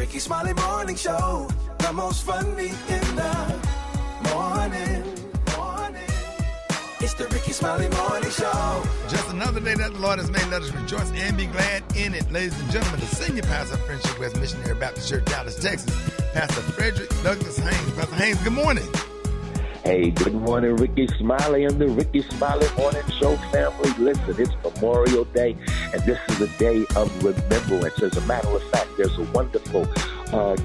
Rickey Smiley Morning Show. The most funny in the morning. It's the Rickey Smiley Morning Show. Just another day that the Lord has made. Let us rejoice and be glad in it. Ladies and gentlemen, the senior pastor of Friendship West Missionary Baptist Church, Dallas, Texas, Pastor Frederick Douglass Haynes. Pastor Haynes, good morning. Hey, good morning, Rickey Smiley and the Rickey Smiley Morning Show family. Listen, it's Memorial Day, and this is a day of remembrance. As a matter of fact, there's a wonderful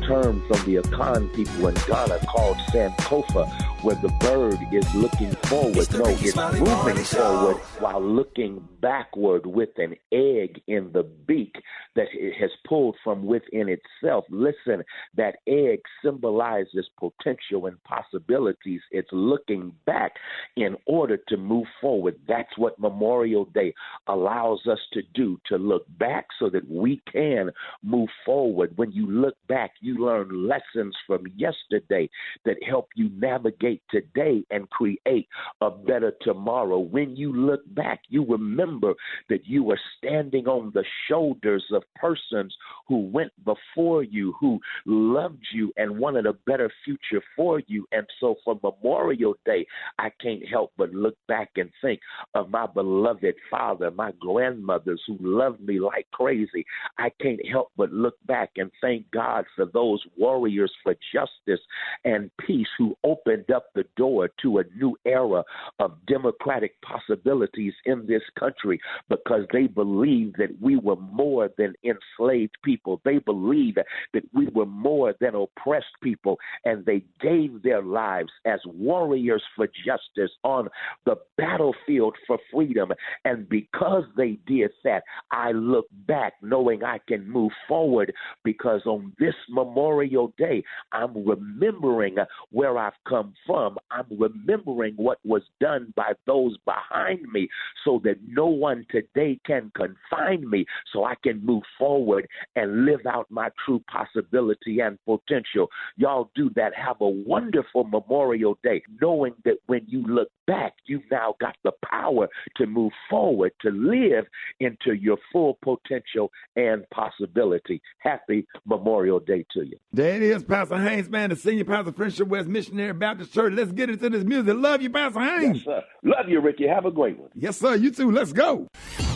term from the Akan people in Ghana called Sankofa, where the bird is looking forward. It's moving forward while looking backward with an egg in the beak that it has pulled from within itself. Listen, that egg symbolizes potential and possibilities. It's looking back in order to move forward. That's what Memorial Day allows us to do, to look back so that we can move forward. When you look back, you learn lessons from yesterday that help you navigate today and create a better tomorrow. When you look back, you remember that you are standing on the shoulders of persons who went before you, who loved you and wanted a better future for you. And so for Memorial Day, I can't help but look back and think of my beloved father, my grandmothers who loved me like crazy. I can't help but look back and thank God for those warriors for justice and peace who opened up the door to a new era of democratic possibilities in this country, because they believed that we were more than enslaved people. They believed that we were more than oppressed people, and they gave their lives as warriors for justice on the battlefield for freedom. And because they did that, I look back knowing I can move forward, because on this Memorial Day, I'm remembering where I've come from. I'm remembering what was done by those behind me, so that no one today can confine me, so I can move forward and live out my true possibility and potential. Y'all do that. Have a wonderful Memorial Day, knowing that when you look back, you've now got the power to move forward, to live into your full potential and possibility. Happy Memorial Day to you. There it is, Pastor Haynes, man, the senior pastor of Friendship West Missionary Baptist Church. Let's get into this music. Love you, Pastor Haynes. Yes, sir. Love you, Ricky. Have a great one. Yes, sir. You too. Let's go.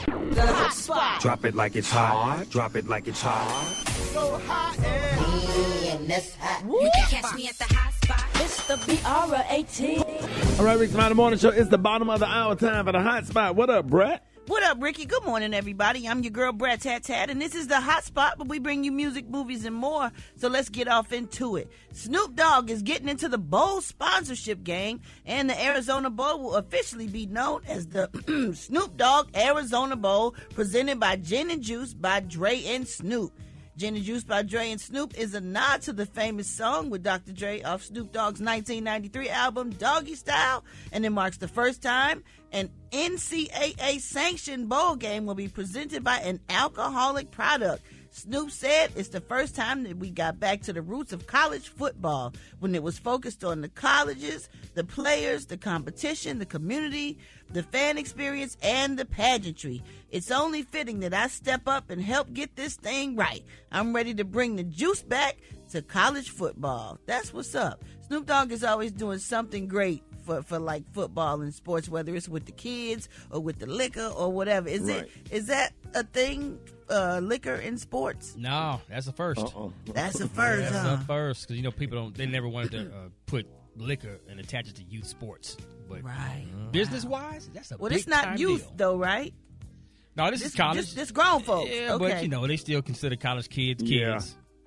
The hot spot. Drop it like it's hot. Drop it like it's hot. So hot and You can catch me at the hot spot. It's the BR18. All right, Rickey Smiley Morning Show. It's the bottom of the hour, time for the hot spot. What up, Brett? What up, Ricky? Good morning, everybody. I'm your girl, Brett Tat Tat, and this is the hot spot where we bring you music, movies, and more. So let's get off into it. Snoop Dogg is getting into the bowl sponsorship game, and the Arizona Bowl will officially be known as the Snoop Dogg Arizona Bowl, presented by Gin and Juice by Dre and Snoop. Gin and Juice by Dre and Snoop is a nod to the famous song with Dr. Dre off Snoop Dogg's 1993 album, Doggy Style, and it marks the first time an NCAA-sanctioned bowl game will be presented by an alcoholic product. Snoop said it's the first time that we got back to the roots of college football, when it was focused on the colleges, the players, the competition, the community, the fan experience, and the pageantry. It's only fitting that I step up and help get this thing right. I'm ready to bring the juice back to college football. That's what's up. Snoop Dogg is always doing something great for like football and sports, whether it's with the kids or with the liquor or whatever. Is that a thing? Liquor in sports? No, that's a first. That's a first. That's a first, because people they never wanted to put liquor and attach it to youth sports. But right. Business wise, that's a well. big It's not time youth deal. though, right? No, this is college. This grown folks. Yeah, okay. but they still consider college kids. Yeah.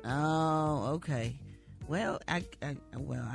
Oh, okay. Well, I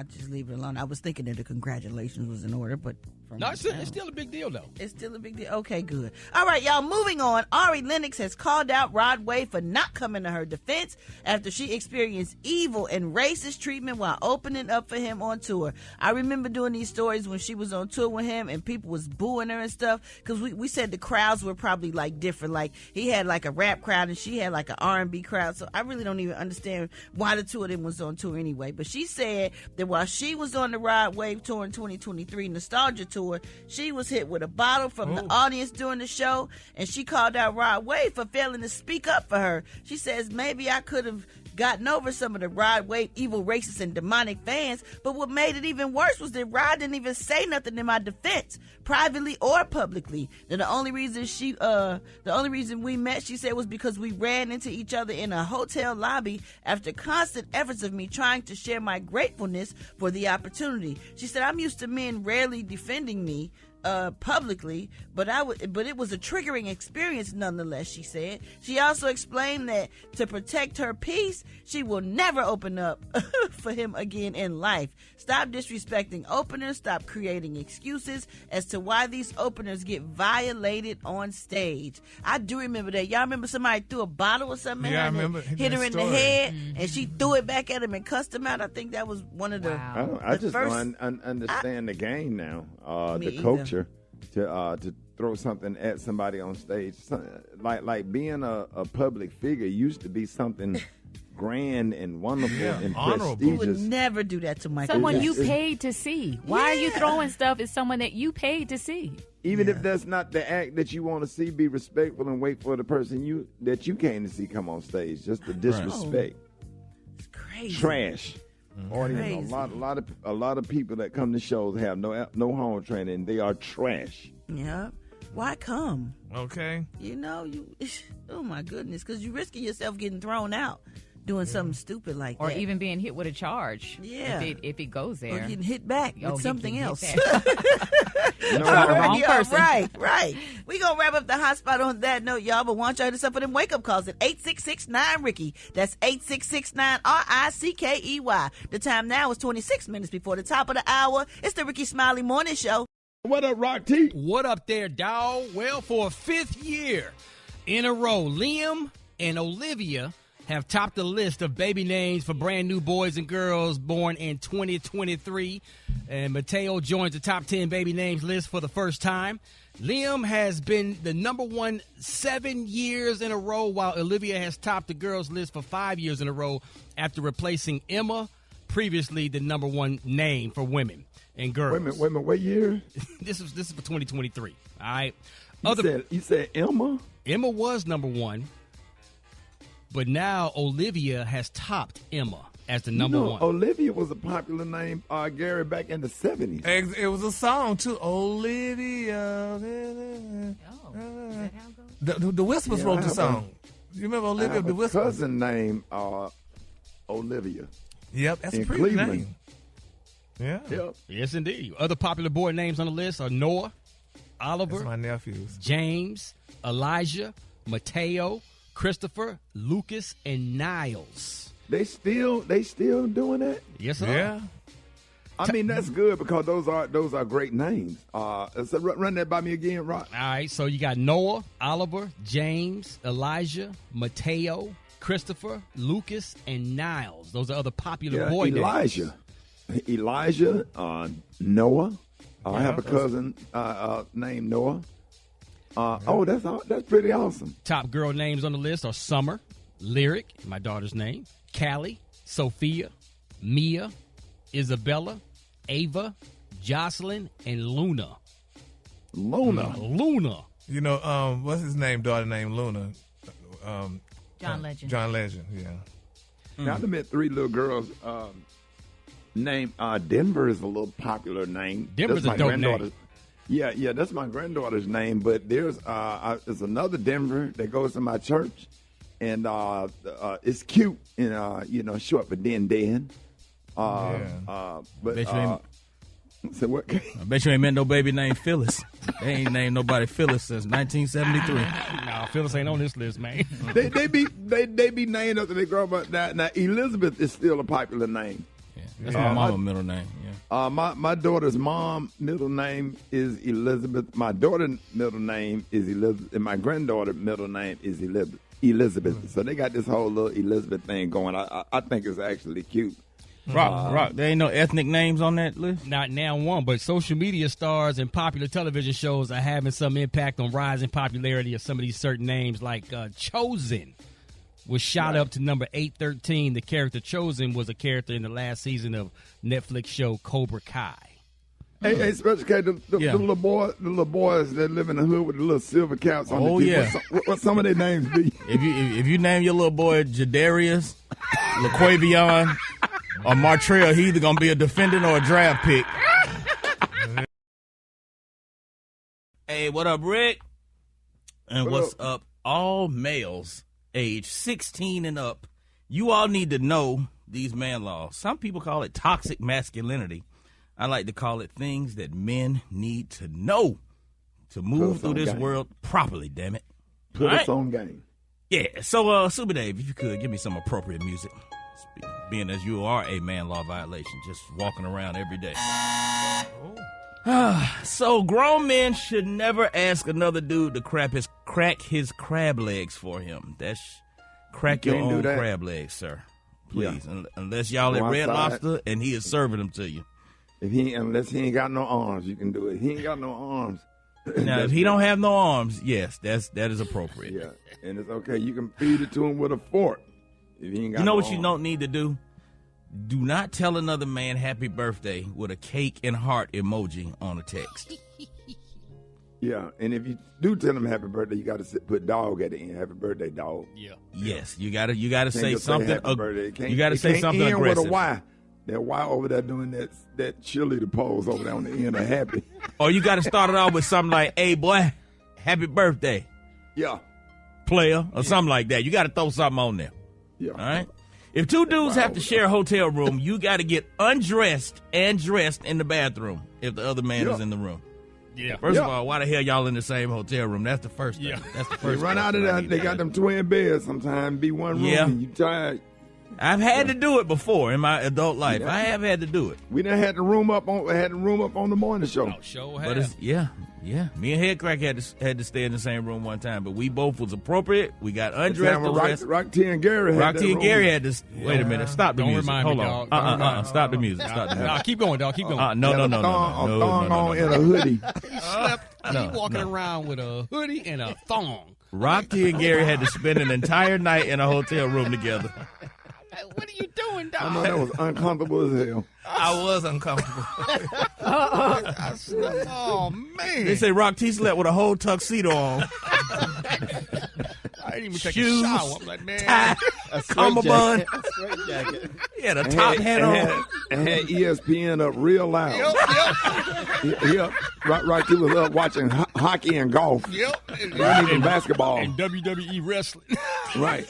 just leave it alone. I was thinking that the congratulations was in order, but no, it's still a big deal, though. It's still a big deal. Okay, good. All right, y'all, moving on. Ari Lennox has called out Rod Wave for not coming to her defense after she experienced evil and racist treatment while opening up for him on tour. I remember doing these stories when she was on tour with him and people was booing her and stuff, because we said the crowds were probably like different. Like he had like a rap crowd and she had like an R&B crowd, so I really don't even understand why the two of them was on tour anyway. But she said that while she was on the Rod Wave tour in 2023 Nostalgia Tour, she was hit with a bottle from the audience during the show, and she called out Rod Wave for failing to speak up for her. She says, maybe I could have gotten over some of the Rod Wave evil, racist, and demonic fans, but what made it even worse was that Rod didn't even say nothing in my defense, privately or publicly. Now, the only reason we met, she said, was because we ran into each other in a hotel lobby after constant efforts of me trying to share my gratefulness for the opportunity. She said, I'm used to men rarely defending me publicly, but it was a triggering experience nonetheless, she said. She also explained that to protect her peace, she will never open up for him again in life. Stop disrespecting openers, stop creating excuses as to why these openers get violated on stage. I do remember that. Y'all remember somebody threw a bottle or something at her, hit her in the head, and she threw it back at him and cussed him out? I think that was one of the I just don't understand the game now, the culture. To throw something at somebody on stage, like being a public figure used to be something grand and wonderful and prestigious. You would never do that to Michael. Someone you paid to see. Why are you throwing stuff at someone that you paid to see? Even if that's not the act that you want to see, be respectful and wait for the person that you came to see come on stage. Just the disrespect. It's crazy. Trash. Audience, a lot of people that come to shows have no home training. They are trash. Yeah. Why come? Okay. Oh my goodness, because you're risking yourself getting thrown out doing something stupid like that. Or even being hit with a charge. Yeah. If it goes there. Or getting hit back with something else. Wrong person. Right. We going to wrap up the hot spot on that note, y'all, but want y'all to suffer them wake-up calls at 866-9-RICKY. That's 866-9-RICKEY. The time now is 26 minutes before the top of the hour. It's the Rickey Smiley Morning Show. What up, Rock T? What up there, dawg? Well, for a fifth year in a row, Liam and Olivia have topped the list of baby names for brand new boys and girls born in 2023. And Mateo joins the top 10 baby names list for the first time. Liam has been the number one 7 years in a row, while Olivia has topped the girls list for 5 years in a row after replacing Emma, previously the number one name for women and girls. Wait a minute, what year? This is for 2023. All right. You said Emma? Emma was number one. But now Olivia has topped Emma as the number one. Olivia was a popular name, Gary, back in the 70s. It was a song, too. Olivia. Oh, is that how it goes? The Whispers wrote the song. You remember Olivia the Whispers? Cousin named Olivia. Yep, that's in a pretty Cleveland. name. Yeah. Yep. Yes, indeed. Other popular boy names on the list are Noah, Oliver, That's my nephews. James, Elijah, Mateo, Christopher, Lucas, and Niles. They still doing that? Yes, sir. Yeah. I mean, that's good because those are great names. So run that by me again, Rock. All right, so you got Noah, Oliver, James, Elijah, Mateo, Christopher, Lucas, and Niles. Those are other popular boy names. Elijah, Noah. I have a cousin named Noah. That's pretty awesome. Top girl names on the list are Summer, Lyric, my daughter's name, Callie, Sophia, Mia, Isabella, Ava, Jocelyn, and Luna. Luna. You know, what's his name? Daughter named Luna. John Legend. John Legend. Yeah. Now I met 3 little girls. Named Denver is a little popular name. Denver's a dope name. Yeah, that's my granddaughter's name. But there's another Denver that goes to my church, and it's cute and short for Den. So what? I bet you ain't met no baby named Phyllis. They ain't named nobody Phyllis since 1973. Nah, Phyllis ain't on this list, man. they be named after they grow up. Now Elizabeth is still a popular name. That's my mama's middle name. Yeah. My daughter's mom middle name is Elizabeth. My daughter's middle name is Elizabeth, and my granddaughter's middle name is Elizabeth. So they got this whole little Elizabeth thing going. I think it's actually cute. Rock. There ain't no ethnic names on that list? Not now one, but social media stars and popular television shows are having some impact on rising popularity of some of these certain names, like Chosen was shot up to number 813. The character Chosen was a character in the last season of Netflix show Cobra Kai. Hey, Special K, the little boys that live in the hood with the little silver caps on the teeth. What some of their names be? If you name your little boy Jadarius, LaQuavion or Martrell, he either gonna be a defendant or a draft pick. Hey, what up, Rick? And what's up, all males age 16 and up? You all need to know these man laws. Some people call it toxic masculinity. I like to call it things that men need to know to move through this world properly, damn it. Put us on game. Yeah, so Super Dave, if you could, give me some appropriate music. Being as you are a man law violation, just walking around every day. So grown men should never ask another dude to crack his crab legs for him. That's crack your own crab legs, sir. Please, unless y'all at Red Lobster and he is serving them to you. Unless he ain't got no arms, you can do it. He ain't got no arms. Now, if he don't have no arms, yes, that is appropriate. Yeah, and it's okay. You can feed it to him with a fork. If he ain't got what you don't need to do? Do not tell another man happy birthday with a cake and heart emoji on a text. Yeah, and if you do tell him happy birthday, you got to put dog at the end. Happy birthday, dog. Yeah. Yes, you got to say something. You got to say something aggressive. With a Y. That Y over there doing that cheerleader pose over there on the end of happy. Or you got to start it off with something like, "Hey boy, happy birthday." Yeah. Player or something like that. You got to throw something on there. Yeah. All right. If two dudes have to share a hotel room, you got to get undressed and dressed in the bathroom if the other man is in the room. Yeah. First of all, why the hell y'all in the same hotel room? That's the first thing. That's the first. They run out of there. They got them twin beds. Sometimes be one room. And you tired. I've had to do it before in my adult life. I have had to do it. We done had the room up on the morning show. Sure have. But yeah. Me and Headcrack had to stay in the same room one time, but we both was appropriate. We got undressed. Rock T and Gary had to. Wait a minute. Stop the music. Remind Hold me, on. dog. Stop the music. Stop the music. Nah, keep going, dog. Keep going. No. A thong on in a hoodie. He walking around with a hoodie and a thong. Rock T and Gary had to spend an entire night in a hotel room together. What are you doing, dog? I know that was uncomfortable as hell. I was uncomfortable. Oh, man. They say Rock T slept with a whole tuxedo on. I didn't even take a shower. I'm like, man. Tie, a cummerbund. He had a top hat on. And had ESPN up real loud. Yep. Rock T was up watching hockey and golf. Yep. And even basketball. And WWE wrestling. Right.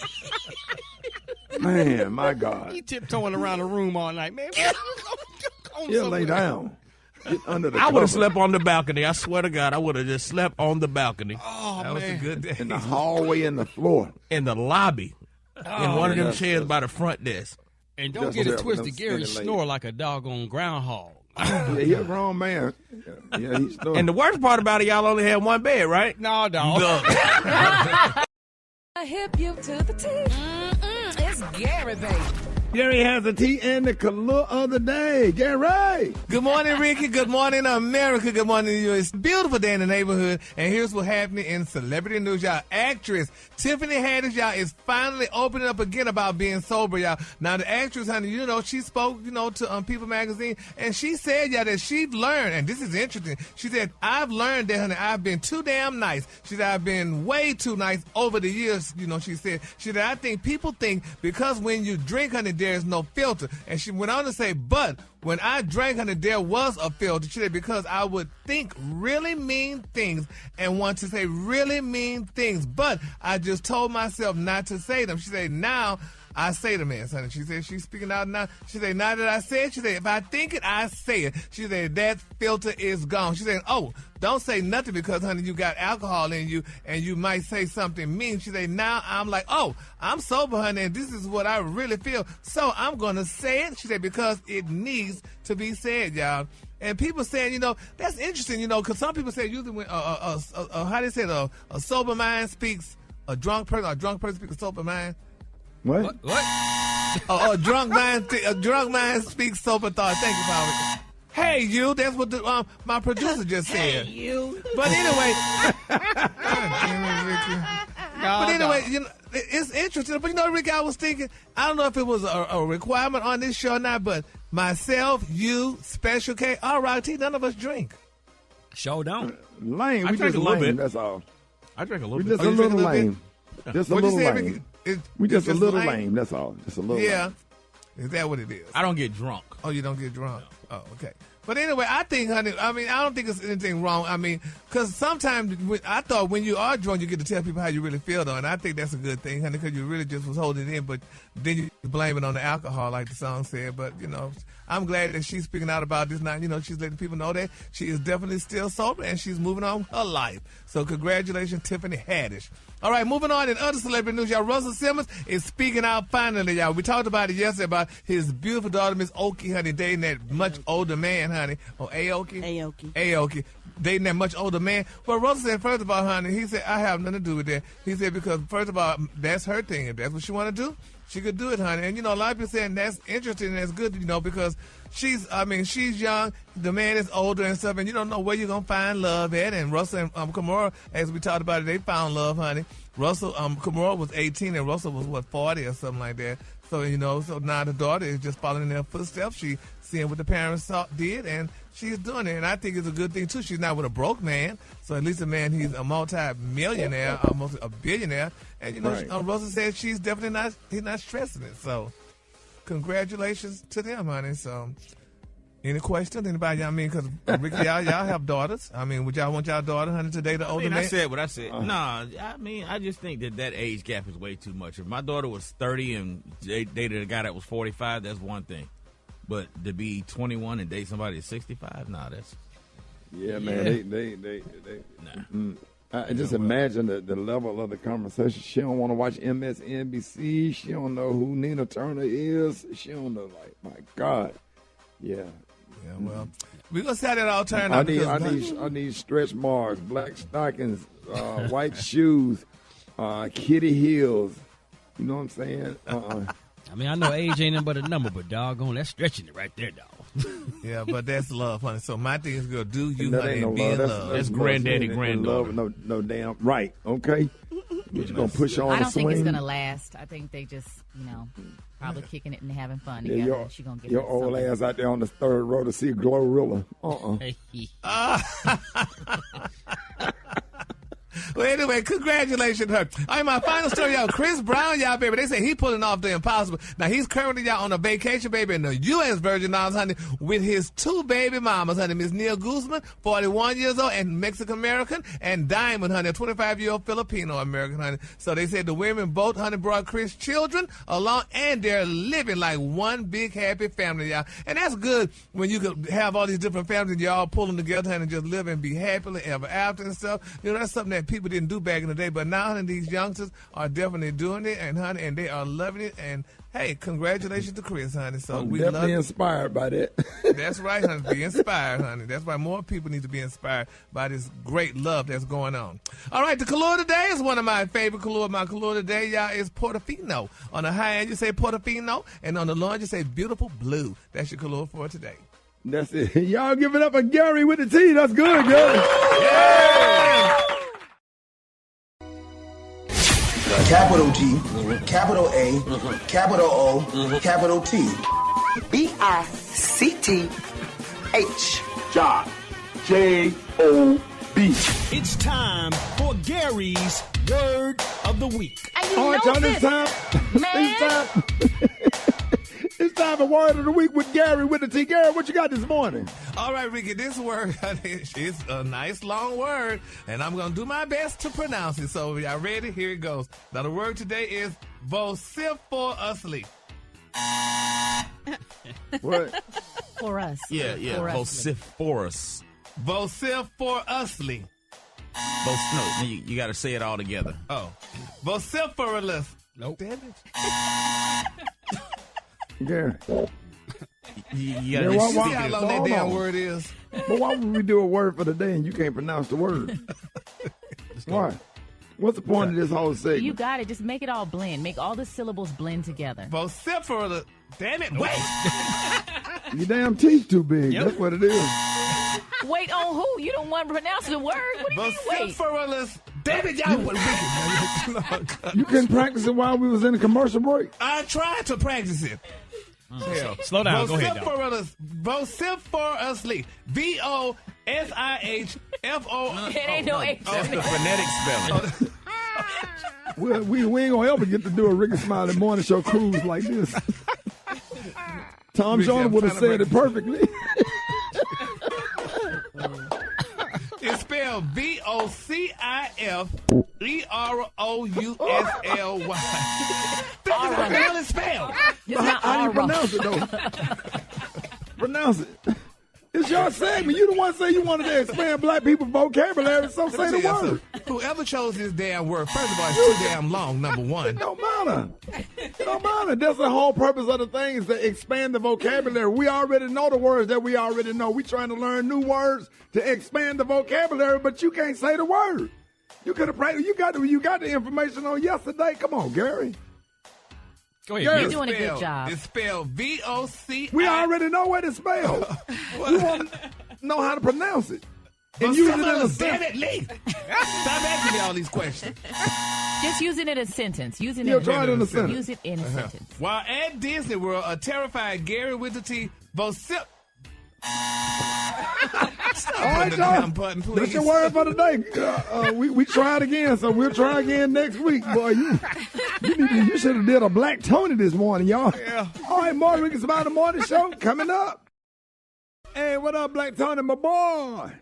Man, my God. He tiptoeing around the room all night, man. Lay down. Get under the I would have slept on the balcony. I swear to God, I would have just slept on the balcony. Oh, that was a good day. In the hallway, in the floor. In the lobby. In one of them chairs by the front desk. And don't get it twisted. Gary snore like a doggone groundhog. Yeah, he a grown man. Yeah, he's snoring. And the worst part about it, y'all only had one bed, right? No, dog. I hip you to the T. It's Gary, baby. Gary has the tea and the color of the day. Gary! Good morning, Ricky. Good morning, America. Good morning to you. It's a beautiful day in the neighborhood. And here's what's happening in celebrity news, y'all. Actress Tiffany Haddish, y'all, is finally opening up again about being sober, y'all. Now, the actress, honey, she spoke, to People Magazine, and she said, y'all, that she'd learned, and this is interesting. She said, I've learned that, honey, I've been too damn nice. She said, I've been way too nice over the years, she said. She said, I think people think because when you drink, honey, there's no filter. And she went on to say, but when I drank, honey, there was a filter. She said, because I would think really mean things and want to say really mean things, but I just told myself not to say them. She said, now I say them, man, honey. She said, she's speaking out now. She said, now that I say it, she said, if I think it, I say it. She said, that filter is gone. She said, oh, don't say nothing because, honey, you got alcohol in you and you might say something mean. She said, now I'm like, oh, I'm sober, honey, and this is what I really feel. So I'm going to say it. She said, because it needs to be said, y'all. And people saying, that's interesting, because some people say usually when, how they say it, a sober mind speaks a drunk person speaks a sober mind. What? A drunk mind speaks sober thought. Thank you, Power. Hey, you. That's what my producer just said. Hey, you. But anyway. But anyway, it's interesting. But Ricky, I was thinking, I don't know if it was a requirement on this show or not, but myself, you, Special K, R.I.T., none of us drink. Sure don't. Lame. I We drink just a little lame, bit. that's all. I drink a little We bit. just a little lame. Just a What'd you little say, lame. Ricky? We just a it's little lame. That's all. Just a little. Yeah. Lame. Is that what it is? I don't get drunk. Oh, you don't get drunk? Oh, okay. But anyway, I think, honey, I don't think there's anything wrong. Because sometimes I thought when you are drunk, you get to tell people how you really feel, though. And I think that's a good thing, honey, because you really just was holding it in. But then you blame it on the alcohol, like the song said. But, I'm glad that she's speaking out about this now. She's letting people know that she is definitely still sober and she's moving on her life. So congratulations, Tiffany Haddish. All right, moving on in other celebrity news, y'all. Russell Simmons is speaking out finally, y'all. We talked about it yesterday about his beautiful daughter, Miss Oki, honey, dating that much older man, honey. Oh, Aoki? Aoki. Dating that much older man. Well, Russell said, first of all, honey, he said, I have nothing to do with that. He said, because first of all, that's her thing. If that's what she want to do, she could do it, honey. And, a lot of people saying that's interesting and that's good, because she's young, the man is older and stuff, and you don't know where you're going to find love at. And Russell and Kimora, as we talked about it, they found love, honey. Russell, Kimora was 18 and Russell was, 40 or something like that. So, so now the daughter is just following in their footsteps. She seeing what the parents did, and she's doing it. And I think it's a good thing, too. She's not with a broke man. So at least a man, he's a multi-millionaire, almost a billionaire. And, right. Russell said he's not stressing it. So congratulations to them, honey. So any questions? Anybody? Because Ricky, y'all have daughters. Would y'all want y'all daughter, honey, to date the older man? I said what I said. I just think that age gap is way too much. If my daughter was 30 and dated a guy that was 45, that's one thing. But to be 21 and date somebody at 65, that's... Yeah, man, they I just imagine the level of the conversation. She don't want to watch MSNBC. She don't know who Nina Turner is. She don't know, my God. Yeah. Yeah, well, we're going to see how that all turn out. I need stretch marks, black stockings, white shoes, kitty heels. You know what I'm saying? I know age ain't nothing but a number, but doggone, that's stretching it right there, dog. Yeah, but that's love, honey. So my thing is, girl, do you, honey, and be in love. That's granddaddy, granddaughter. No damn right. Okay, you're gonna push on. I don't think it's swing. gonna last. I think they just, probably kicking it and having fun yeah, together. She gonna get your old something. ass out there on the third row to see Glorilla. Well, anyway, congratulations to her. All right, my final story, y'all. Chris Brown, y'all, baby, they say he pulling off the impossible. Now, he's currently, y'all, on a vacation, baby, in the U.S. Virgin Islands, honey, with his two baby mamas, honey, Miss Neil Guzman, 41 years old, and Mexican-American, and Diamond, honey, a 25-year-old Filipino-American, honey. So they said the women both, honey, brought Chris children along, and they're living like one big happy family, y'all. And that's good when you could have all these different families and y'all pulling together, honey, and just live and be happily ever after and stuff. That's something that people didn't do back in the day, but now, honey, these youngsters are definitely doing it, and honey, and they are loving it. And hey, congratulations to Chris, honey. So I'm we definitely love inspired by that. That's right, honey. Be inspired, honey. That's why more people need to be inspired by this great love that's going on. All right, the color today is one of my favorite color. My color today, y'all, is Portofino. On the high end, you say Portofino, and on the low end, you say beautiful blue. That's your color for today. That's it. Y'all give it up for Gary with the T. That's good, Gary. Yeah! Capital G, capital A, capital O, capital T. B-I-C-T-H. Job. J-O-B. It's time for Gary's Word of the Week. All right, y'all, this time. It's time for Word of the Week with Gary with the T. Gary, what you got this morning? All right, Ricky, this word, honey, it's a nice long word, and I'm going to do my best to pronounce it. So, y'all ready? Here it goes. Now, the word today is vociferously. What? For us. Yeah. Vociferous. Vociferously. No, you got to say it all together. Oh. Vociferous. Nope. Damn it. Gary. You got to see how long that damn word is. But why would we do a word for the day and you can't pronounce the word? Why? What's the point of this whole segment? You got it. Just make it all blend. Make all the syllables blend together. Vociferous. Damn it. Wait. Your damn teeth too big. Yep. That's what it is. Wait on who? You don't want to pronounce the word? What do you mean wait? Vociferous. Damn it, y'all. You couldn't practice it while we was in a commercial break? I tried to practice it. Slow down. Go ahead, dog. Vociferously. V-O-S-I-H-F-O. It ain't no H. That's the phonetic spelling. We ain't gonna ever get to do a Rickey Smiley Morning Show cruise like this. Tom Jones would have said it perfectly. It's spelled VOCIFEROUSLY. That's how it's spelled. How do you pronounce it, though? Pronounce it. It's your segment. You the one say you wanted to expand black people's vocabulary, so say the word. Whoever chose this damn word, first of all, it's too damn long, number one. It don't matter. It don't matter. That's the whole purpose of the thing is to expand the vocabulary. We already know the words that we already know. We trying to learn new words to expand the vocabulary, but you can't say the word. You could have practiced. You got the information on yesterday. Come on, Gary. Go ahead. You're doing a good job. It's spelled VOC. We already know what it's spelled. We want to know how to pronounce it. And use it in a sentence. Stop asking me all these questions. Just use it in a sentence. Use it Yeah, in try it in a sentence. Use it in a sentence. While at Disney World, a terrified Gary with the T, vocip. All right, y'all. That's your word for the day. We tried again, so we'll try again next week. Boy, you should have did a Black Tony this morning, y'all. Yeah. All right, more Rickey Smiley Morning Show coming up. Hey, what up, Black Tony, my boy?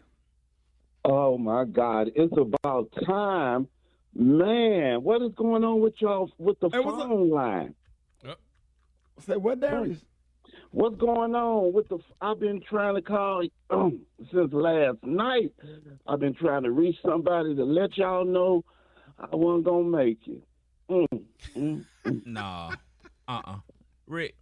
Oh, my God. It's about time. Man, what is going on with y'all with the phone line? Say what, Darius? What's going on with the? I've been trying to call since last night. I've been trying to reach somebody to let y'all know I wasn't gonna make it. Nah, Rick.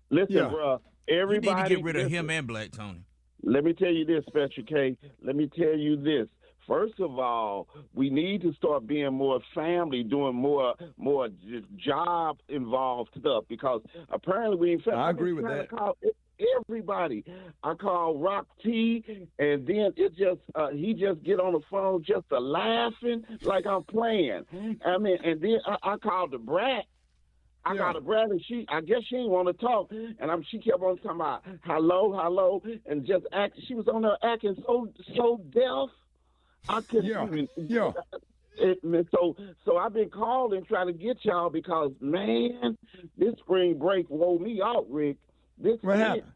Listen, bro. Everybody you need to get rid of him and Black Tony. Let me tell you this, Special K. Let me tell you this. First of all, we need to start being more family, doing more job involved stuff because apparently we ain't. I agree with that. Call everybody. I call Rock T, and then it just he just get on the phone just laughing like I'm playing. I mean, and then I called the brat. I got a brat, and I guess she didn't want to talk, and she kept on talking about hello, and just she was on there acting so deaf. I couldn't even. Yeah. So I've been calling trying to get y'all because man, this spring break wore me out, Rick. What happened?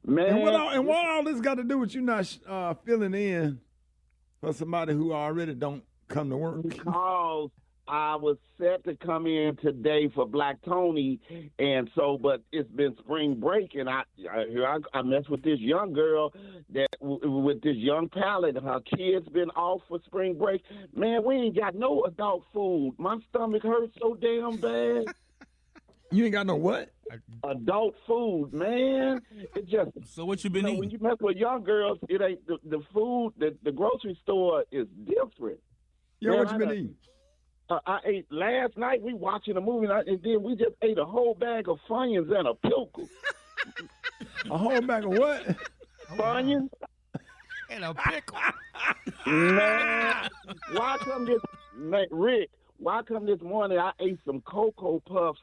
Man, and what all this got to do with you not filling in for somebody who already don't come to work? Because I was set to come in today for Black Tony, and so, but it's been spring break, and I messed with this young girl with this young palate. Her kids been off for spring break. Man, we ain't got no adult food. My stomach hurts so damn bad. You ain't got no what? Adult food, man. It just. So what you been eating? When you mess with young girls, it ain't the food. The grocery store is different. Yeah, man, what you been eating? I ate last night. We watching a movie, and then we just ate a whole bag of Funyuns and a pickle. A whole bag of what? Funyuns and a pickle. Man, Rick? Why come this morning I ate some Cocoa Puffs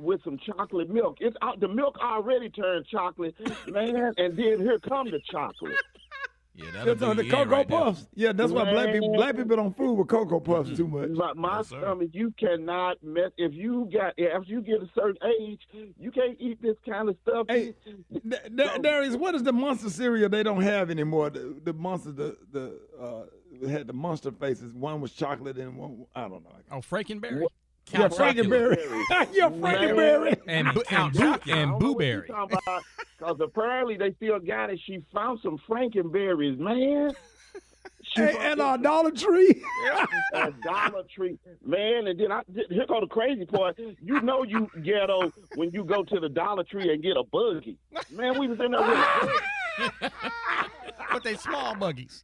with some chocolate milk? The milk already turned chocolate, man, and then here come the chocolate. Yeah, the Cocoa Puffs. Yeah, that's why black people don't fool with Cocoa Puffs too much. My stomach, you cannot mess. If you get a certain age, you can't eat this kind of stuff. Hey, Darius, what is the monster cereal they don't have anymore? The monster, had the monster faces. One was chocolate and one, I don't know. Oh, Frankenberry. Yeah, Frankenberry. Yeah, Frankenberry. And Blueberry. Because apparently they still got it. She found some Frankenberries, man. And our Dollar Tree. A Dollar Tree, man. And then here go the crazy part. You know you ghetto when you go to the Dollar Tree and get a buggy. Man, we was in there with but they small buggies.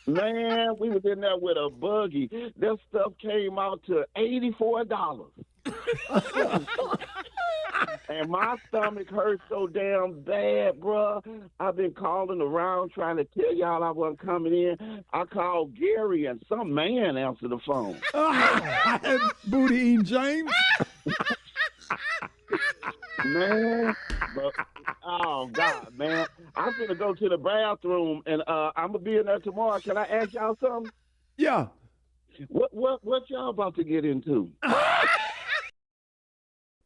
Man, we was in there with a buggy. That stuff came out to $84. And my stomach hurts so damn bad, bruh. I've been calling around trying to tell y'all I wasn't coming in. I called Gary and some man answered the phone. Booty eating James. Man, oh God, man. I'm gonna go to the bathroom and I'm gonna be in there tomorrow. Can I ask y'all something? Yeah. What y'all about to get into?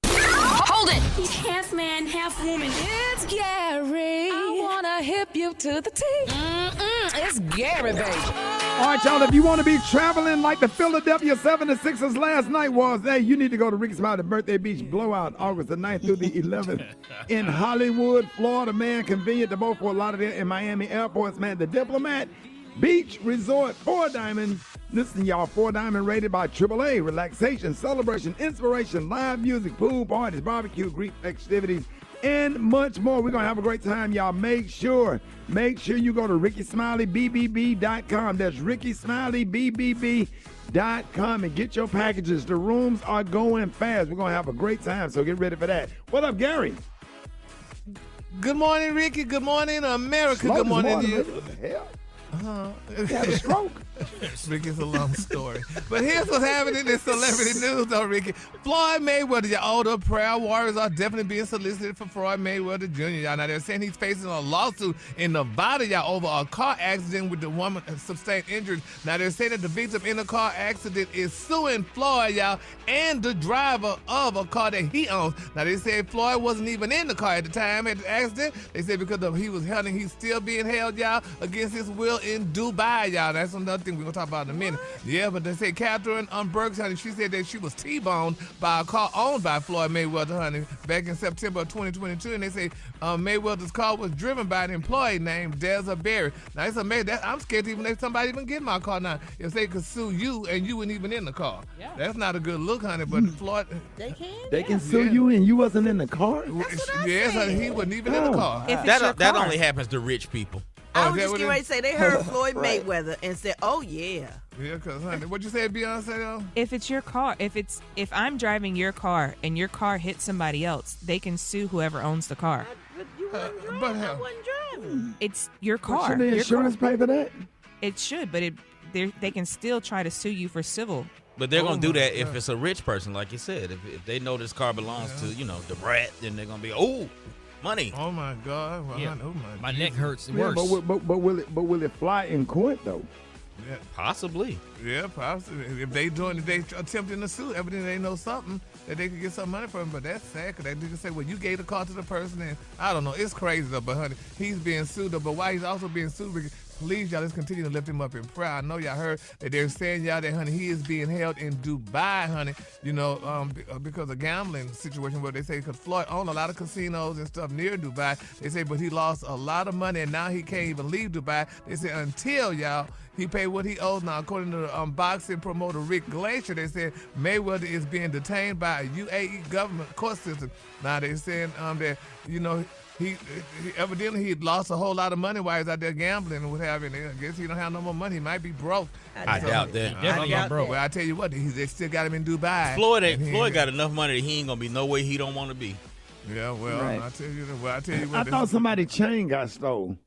Hold it! He's half man, half woman. It's Gary. I wanna hip you to the T. It's Gary, baby. All right, y'all, if you want to be traveling like the Philadelphia 76ers last night was, hey, you need to go to Rickey Smiley Birthday Beach Blowout August the 9th through the 11th in Hollywood, Florida, man. Convenient to both Fort Lauderdale and Miami airports, man. The Diplomat Beach Resort, 4 Diamond. Listen, y'all, 4 Diamond rated by AAA. Relaxation, celebration, inspiration, live music, pool parties, barbecue, Greek festivities, and much more. We're going to have a great time, y'all. Make sure you go to RickySmileyBBB.com. That's RickySmileyBBB.com and get your packages. The rooms are going fast. We're going to have a great time, so get ready for that. What up, Gary? Good morning, Ricky. Good morning, America. Good morning to you. What the hell? He had a stroke. Ricky's a long story. But here's what's happening in celebrity news, though, Ricky. Floyd Mayweather, your older prayer warriors are definitely being solicited for Floyd Mayweather Jr., y'all. Now, they're saying he's facing a lawsuit in Nevada, y'all, over a car accident with the woman sustained injuries. Now, they're saying that the victim in the car accident is suing Floyd, y'all, and the driver of a car that he owns. Now, they say Floyd wasn't even in the car at the time at the accident. They said because he was held and he's still being held, y'all, against his will in Dubai, y'all. That's another thing we're going to talk about in a minute. Yeah, but they say Catherine Burks, honey, she said that she was T-boned by a car owned by Floyd Mayweather, honey, back in September of 2022. And they say Mayweather's car was driven by an employee named Deza Berry. Now, it's amazing. I'm scared to even let somebody even get in my car now. If they could sue you and you weren't even in the car. Yeah. That's not a good look, honey, but Floyd... They can sue you and you wasn't in the car? Yes, honey, he wasn't even in the car. That only happens to rich people. I was just getting ready to say, they heard Floyd Mayweather and said, oh, yeah. Yeah, because, honey, what'd you say, Beyonce, though? If it's your car, if I'm driving your car and your car hits somebody else, they can sue whoever owns the car. But you wasn't driving. I wasn't driving. It's your car. Should the insurance pay for that? It should, but they can still try to sue you for civil. But they're going to do that if it's a rich person, like you said. If they know this car belongs to, the brat, then they're going to be, money. Oh my God! Yeah. Oh my neck hurts Yeah, worse. but will it fly in court though? Yeah. Possibly. Yeah, possibly. If they attempting to sue, evidently they know something that they could get some money from. But that's sad because they can say, well, you gave the car to the person, and I don't know. It's crazy though, but honey, he's being sued though. But why he's also being sued? Please, y'all, let's continue to lift him up in prayer. I know y'all heard that they're saying, y'all, that, honey, he is being held in Dubai, honey, because of gambling situation where they say, because Floyd owned a lot of casinos and stuff near Dubai. They say, but he lost a lot of money, and now he can't even leave Dubai. They say, until, y'all, he paid what he owes. Now, according to the boxing promoter Rick Glacier, they said Mayweather is being detained by a UAE government court system. Now, they're saying that, he evidently he lost a whole lot of money while he's out there gambling and what have you. I guess he don't have no more money. He might be broke. I doubt that. Definitely not broke. Well, I tell you what, they still got him in Dubai. Floyd got enough money that he ain't gonna be no way he don't want to be. Yeah, well, right. I tell you what. I thought somebody's chain got stole,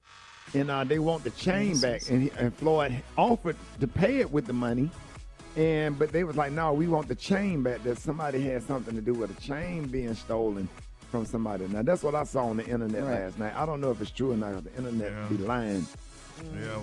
and they want the chain back, and Floyd offered to pay it with the money, but they was like, no, we want the chain back. That somebody had something to do with a chain being stolen from somebody. Now, that's what I saw on the internet last night. I don't know if it's true or not. The internet be lying. Yeah,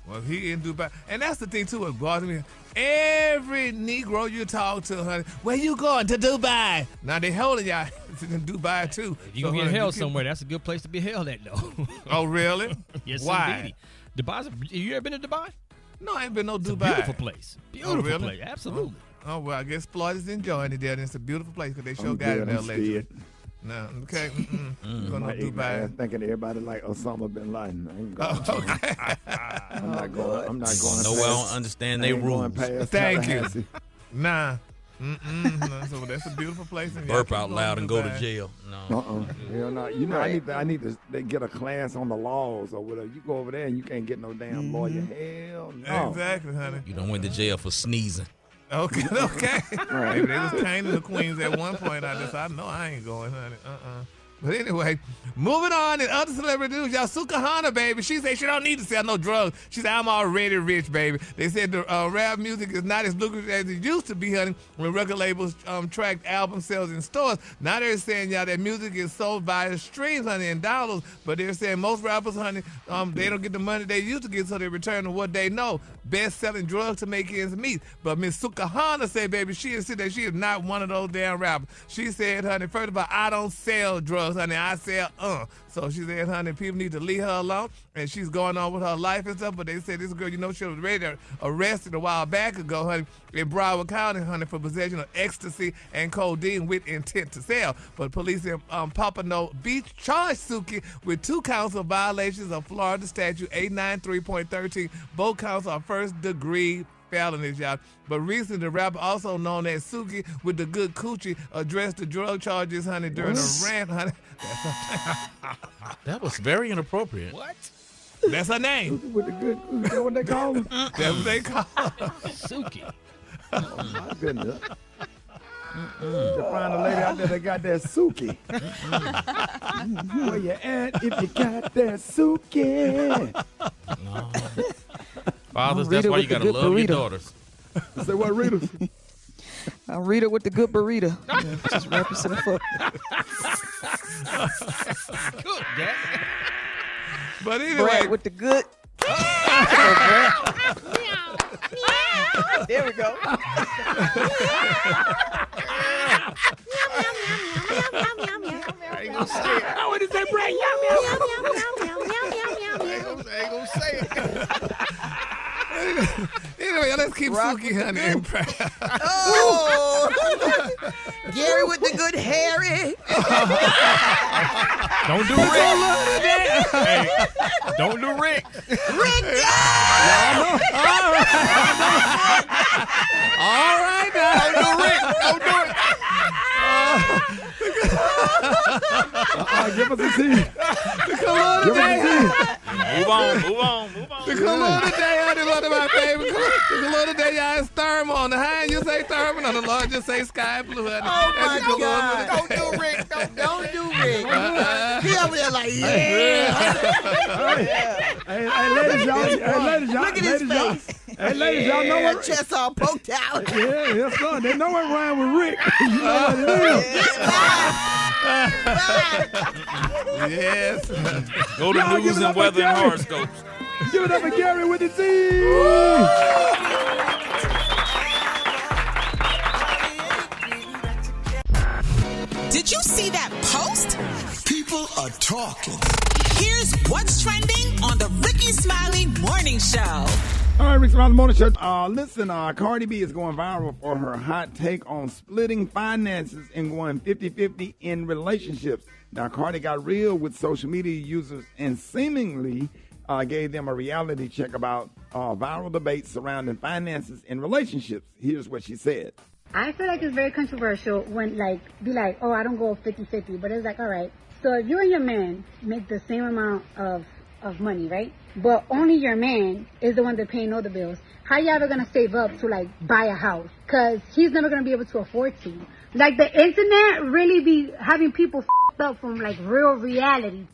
well, he in Dubai. And that's the thing, too, what bothers me. Every Negro you talk to, honey, where you going? To Dubai. Now, they holding y'all in Dubai, too. If you gonna get held somewhere, that's a good place to be held at, though. Oh, really? Yes, why? Indeed. You ever been to Dubai? No, I ain't been no It's Dubai. a beautiful place. Beautiful place, absolutely. Oh, well, I guess Floyd is enjoying it there. And it's a beautiful place because they sure got it there lately. No, okay. Going to Dubai. Thinking everybody like Osama bin Laden. I ain't going. Okay. I'm not going. I'm not going. No, I don't understand their rules. Thank you. Nah. So that's a beautiful place. Burp out loud and go to jail. No. Hell no. I need to get a class on the laws or whatever. You go over there and you can't get no damn lawyer. Hell no. Exactly, honey. You don't went to jail for sneezing. Okay. Right. Maybe they was caning the queens at one point. I know I ain't going, honey. But anyway, moving on in other celebrity news, y'all, Sukahana, baby, she said she don't need to sell no drugs. She said, I'm already rich, baby. They said the rap music is not as lucrative as it used to be, honey, when record labels tracked album sales in stores. Now they're saying, y'all, that music is sold via streams, honey, and downloads. But they're saying most rappers, honey, they don't get the money they used to get, so they return to what they know, best selling drugs to make ends meet. But Miss Sukahana said, baby, she is not one of those damn rappers. She said, honey, first of all, I don't sell drugs, honey. I sell So she said, honey, people need to leave her alone. And she's going on with her life and stuff. But they said this girl, you know, she was arrested a while back ago, honey, in Broward County, honey, for possession of ecstasy and codeine with intent to sell. But police in Pompano Beach charged Suki with 2 counts of violations of Florida Statute 893.13. Both counts are first-degree felonies, y'all. But recently, the rapper, also known as Suki with the good coochie, addressed the drug charges, honey, during a rant, honey. That was very inappropriate. What? That's her name. Suki with the good coochie. That's what they call him? That's what they call her. Suki. Oh, my goodness. To find a lady out there that got that Suki. Where you at if you got that Suki? No. Fathers, that's why you got to love your daughters. Say what, Rita? I'll read it with the good burrito. Just represent for. Good, Jack. But anyway. Brad with the good. There we go. I ain't gonna say it. I want to say Brad. I ain't gonna say it. Anyway, let's keep Suki, honey, in prayer. Oh, Gary with the good Harry. Don't do Rick. Hey, don't do Rick. Rick. All right, now. Don't do Rick. Don't do it. Give us a seat. The cologne today. Move on. The cologne today, honey, one of my favorite. The cologne today, y'all, is thermal. On the high end, you say thermal. On the low, just say sky blue, honey. Oh, That's my the God. cologne. Don't do Rick. Don't do Rick. He over there like, yeah. Hey, ladies, y'all. Look at his face. Hey, ladies, y'all know what? Chest all poked out. Yeah, yes, sir. They know what rhyme with Rick. You know what it is. Yes. Go to news and weather and horoscopes. Give it up for Gary with the T. Did you see that post? People are talking. Here's what's trending on the Rickey Smiley Morning Show. All right, Rickey Smiley Morning Show. Listen, Cardi B is going viral for her hot take on splitting finances and going 50-50 in relationships. Now, Cardi got real with social media users and seemingly gave them a reality check about viral debates surrounding finances and relationships. Here's what she said. I feel like it's very controversial when, be like, oh, I don't go 50-50. But it's like, all right, so if you and your man make the same amount of money, right? But only your man is the one that paying all the bills. How you ever going to save up to, buy a house? Because he's never going to be able to afford to. The internet really be having people f***ed up from, real reality.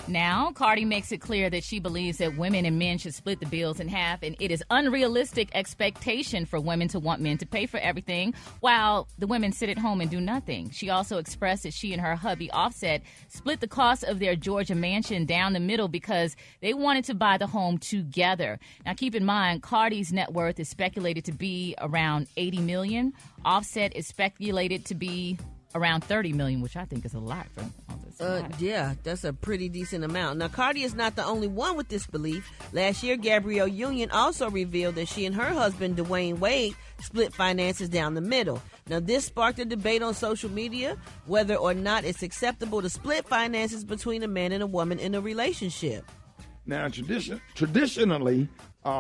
Now, Cardi makes it clear that she believes that women and men should split the bills in half, and it is unrealistic expectation for women to want men to pay for everything while the women sit at home and do nothing. She also expressed that she and her hubby Offset split the cost of their Georgia mansion down the middle because they wanted to buy the home together. Now, keep in mind, Cardi's net worth is speculated to be around $80 million. Offset is speculated to be around $30 million, which I think is a lot for all this. Yeah, that's a pretty decent amount. Now, Cardi is not the only one with this belief. Last year, Gabrielle Union also revealed that she and her husband, Dwayne Wade, split finances down the middle. Now, this sparked a debate on social media whether or not it's acceptable to split finances between a man and a woman in a relationship. Now, traditionally,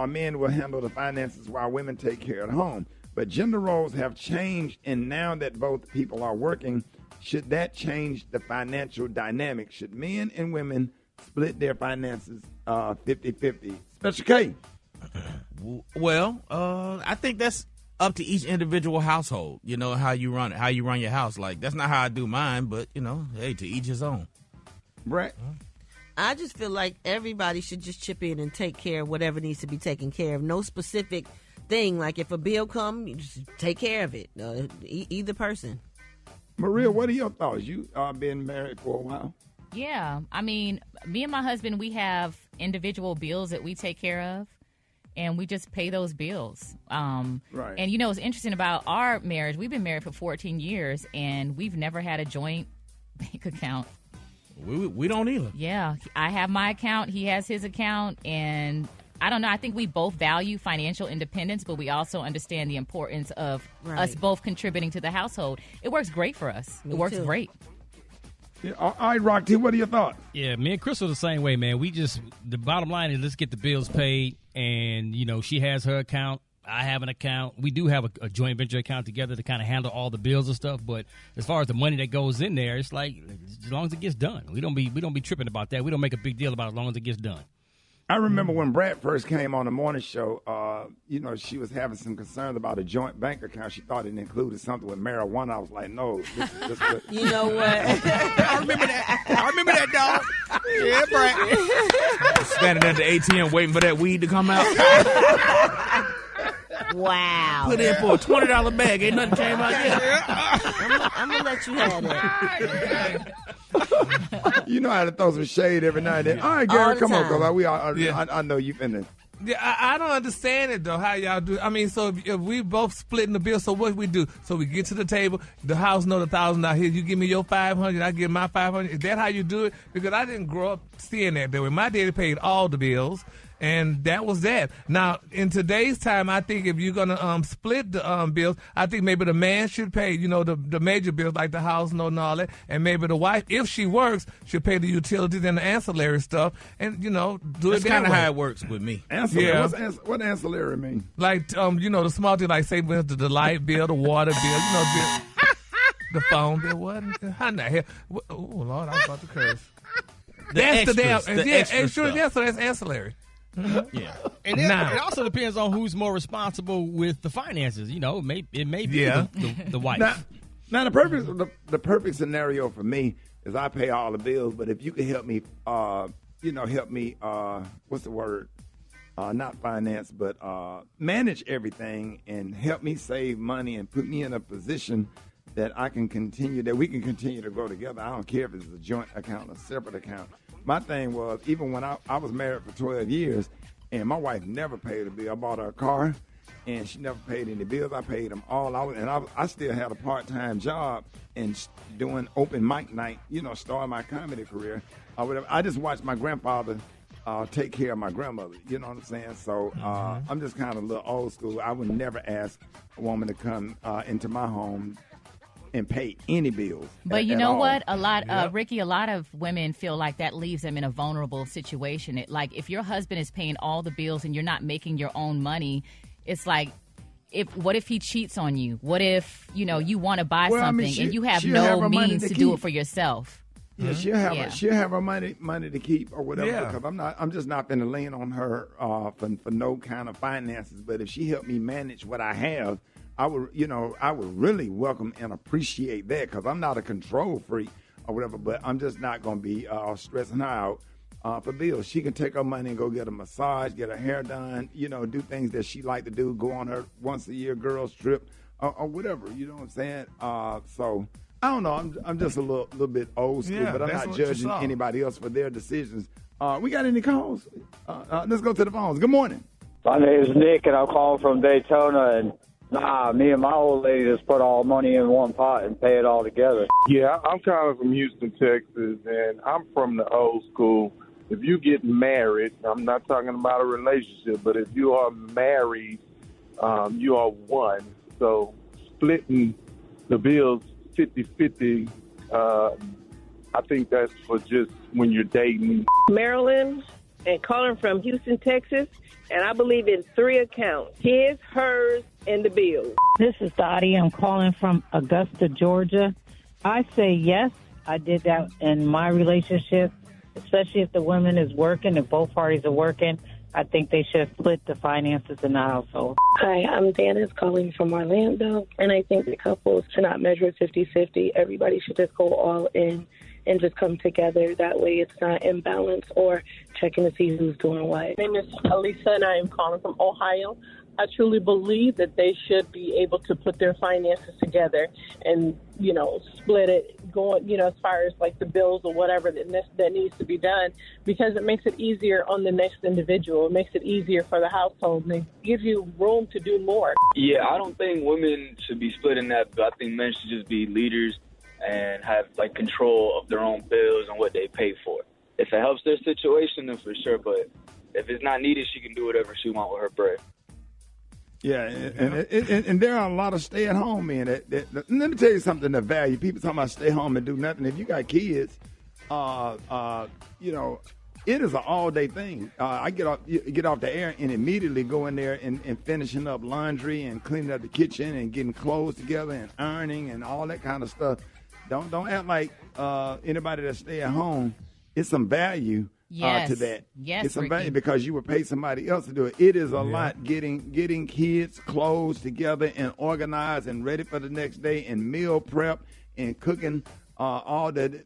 men will handle the finances while women take care of the home. But gender roles have changed, and now that both people are working, should that change the financial dynamic? Should men and women split their finances 50-50? Special K. Well, I think that's up to each individual household. You know how you run it, how you run your house. Like that's not how I do mine, but hey, to each his own. Brett. I just feel like everybody should just chip in and take care of whatever needs to be taken care of. No specific thing. Like if a bill comes, you just take care of it. Either person. Maria, what are your thoughts? You been married for a while. Yeah. I mean, me and my husband, we have individual bills that we take care of, and we just pay those bills. Right. And, what's interesting about our marriage, we've been married for 14 years, and we've never had a joint bank account. We don't either. Yeah. I have my account. He has his account. And I don't know. I think we both value financial independence, but we also understand the importance of us both contributing to the household. It works great for us. It works great. Yeah, all right, Rock T, what are your thoughts? Yeah, me and Chris are the same way, man. The bottom line is let's get the bills paid. And, she has her account. I have an account. We do have a joint venture account together to kind of handle all the bills and stuff. But as far as the money that goes in there, it's like as long as it gets done. We don't be tripping about that. We don't make a big deal about it as long as it gets done. I remember when Brad first came on the morning show, she was having some concerns about a joint bank account. She thought it included something with marijuana. I was like, no. This is just You know what? I remember that, dog. Yeah, Brad. Standing at the ATM waiting for that weed to come out. Wow. Put in for a $20 bag. Ain't nothing came out yet. I'm going to let you have it. You know how to throw some shade every now and then. All right, Gary, come on, because I know you finna. Yeah, I don't understand it, though, how y'all do. I mean, so if we both splitting the bill, so what we do? So we get to the table, the house know the $1,000 here. You give me your $500, I give my $500. Is that how you do it? Because I didn't grow up seeing that way. My daddy paid all the bills. And that was that. Now, in today's time, I think if you're going to split the bills, I think maybe the man should pay, the major bills like the house note and all that. And maybe the wife, if she works, should pay the utilities and the ancillary stuff. And, do That's it that kind of way. how it works with me. Ancillary? Yeah. What ancillary mean? Like, the small thing, like, say, the light bill, the water bill, the phone bill. What? How in the hell? Oh, Lord, I was about to curse. That's the damn. So that's ancillary. Yeah, and it also depends on who's more responsible with the finances. It may be the wife. Now the perfect scenario for me is I pay all the bills, but if you could help me, what's the word? Not finance, but manage everything and help me save money and put me in a position that we can continue to grow together. I don't care if it's a joint account or a separate account. My thing was, even when I was married for 12 years, and my wife never paid a bill. I bought her a car, and she never paid any bills. I paid them all. I still had a part-time job and doing open mic night, starting my comedy career. I just watched my grandfather take care of my grandmother. You know what I'm saying? So I'm just kind of a little old school. I would never ask a woman to come into my home and pay any bills. But you know what? Ricky, a lot of women feel like that leaves them in a vulnerable situation. If your husband is paying all the bills and you're not making your own money, it's like, what if he cheats on you? What if, you want to buy something and you have no means to do it for yourself? Yeah, she'll have her money to keep or whatever. Yeah. Because I'm just not going to lean on her for no kind of finances. But if she helped me manage what I have, I would really welcome and appreciate that, because I'm not a control freak or whatever, but I'm just not going to be stressing her out for bills. She can take her money and go get a massage, get her hair done, do things that she like to do, go on her once a year girls trip or whatever, you know what I'm saying? So I don't know. I'm just a little bit old school, but I'm not judging anybody else for their decisions. We got any calls? Let's go to the phones. Good morning. My name is Nick, and I'm calling from Daytona, and me and my old lady just put all money in one pot and pay it all together. Yeah, I'm calling from Houston, Texas, and I'm from the old school. If you get married, I'm not talking about a relationship, but if you are married, you are one. So splitting the bills 50-50, I think that's for just when you're dating. Maryland, and calling from Houston, Texas, and I believe in 3 accounts: his, hers, and the bill. This is Dottie. I'm calling from Augusta, Georgia. I say yes. I did that in my relationship, especially if the woman is working, if both parties are working. I think they should split the finances in the household. Hi, I'm Dennis calling from Orlando, and I think the couples should not measure it 50-50. Everybody should just go all in and just come together. That way it's not imbalance or checking to see who's doing what. My name is Alisa, and I am calling from Ohio. I truly believe that they should be able to put their finances together and, split it going, as far as like the bills or whatever that needs to be done, because it makes it easier on the next individual. It makes it easier for the household and it gives you room to do more. Yeah, I don't think women should be splitting that, but I think men should just be leaders and have like control of their own bills and what they pay for. If it helps their situation, then for sure, but if it's not needed, she can do whatever she wants with her bread. Yeah, and there are a lot of stay-at-home men. Let me tell you something to value. People talking about stay home and do nothing. If you got kids, it is an all-day thing. I get off the air and immediately go in there and finishing up laundry and cleaning up the kitchen and getting clothes together and ironing and all that kind of stuff. Don't act like anybody that stay at home. It's some value. To that. Yes, it's some Ricky. value because you would pay somebody else to do it. It is a lot getting kids' clothes together and organized and ready for the next day and meal prep and cooking all during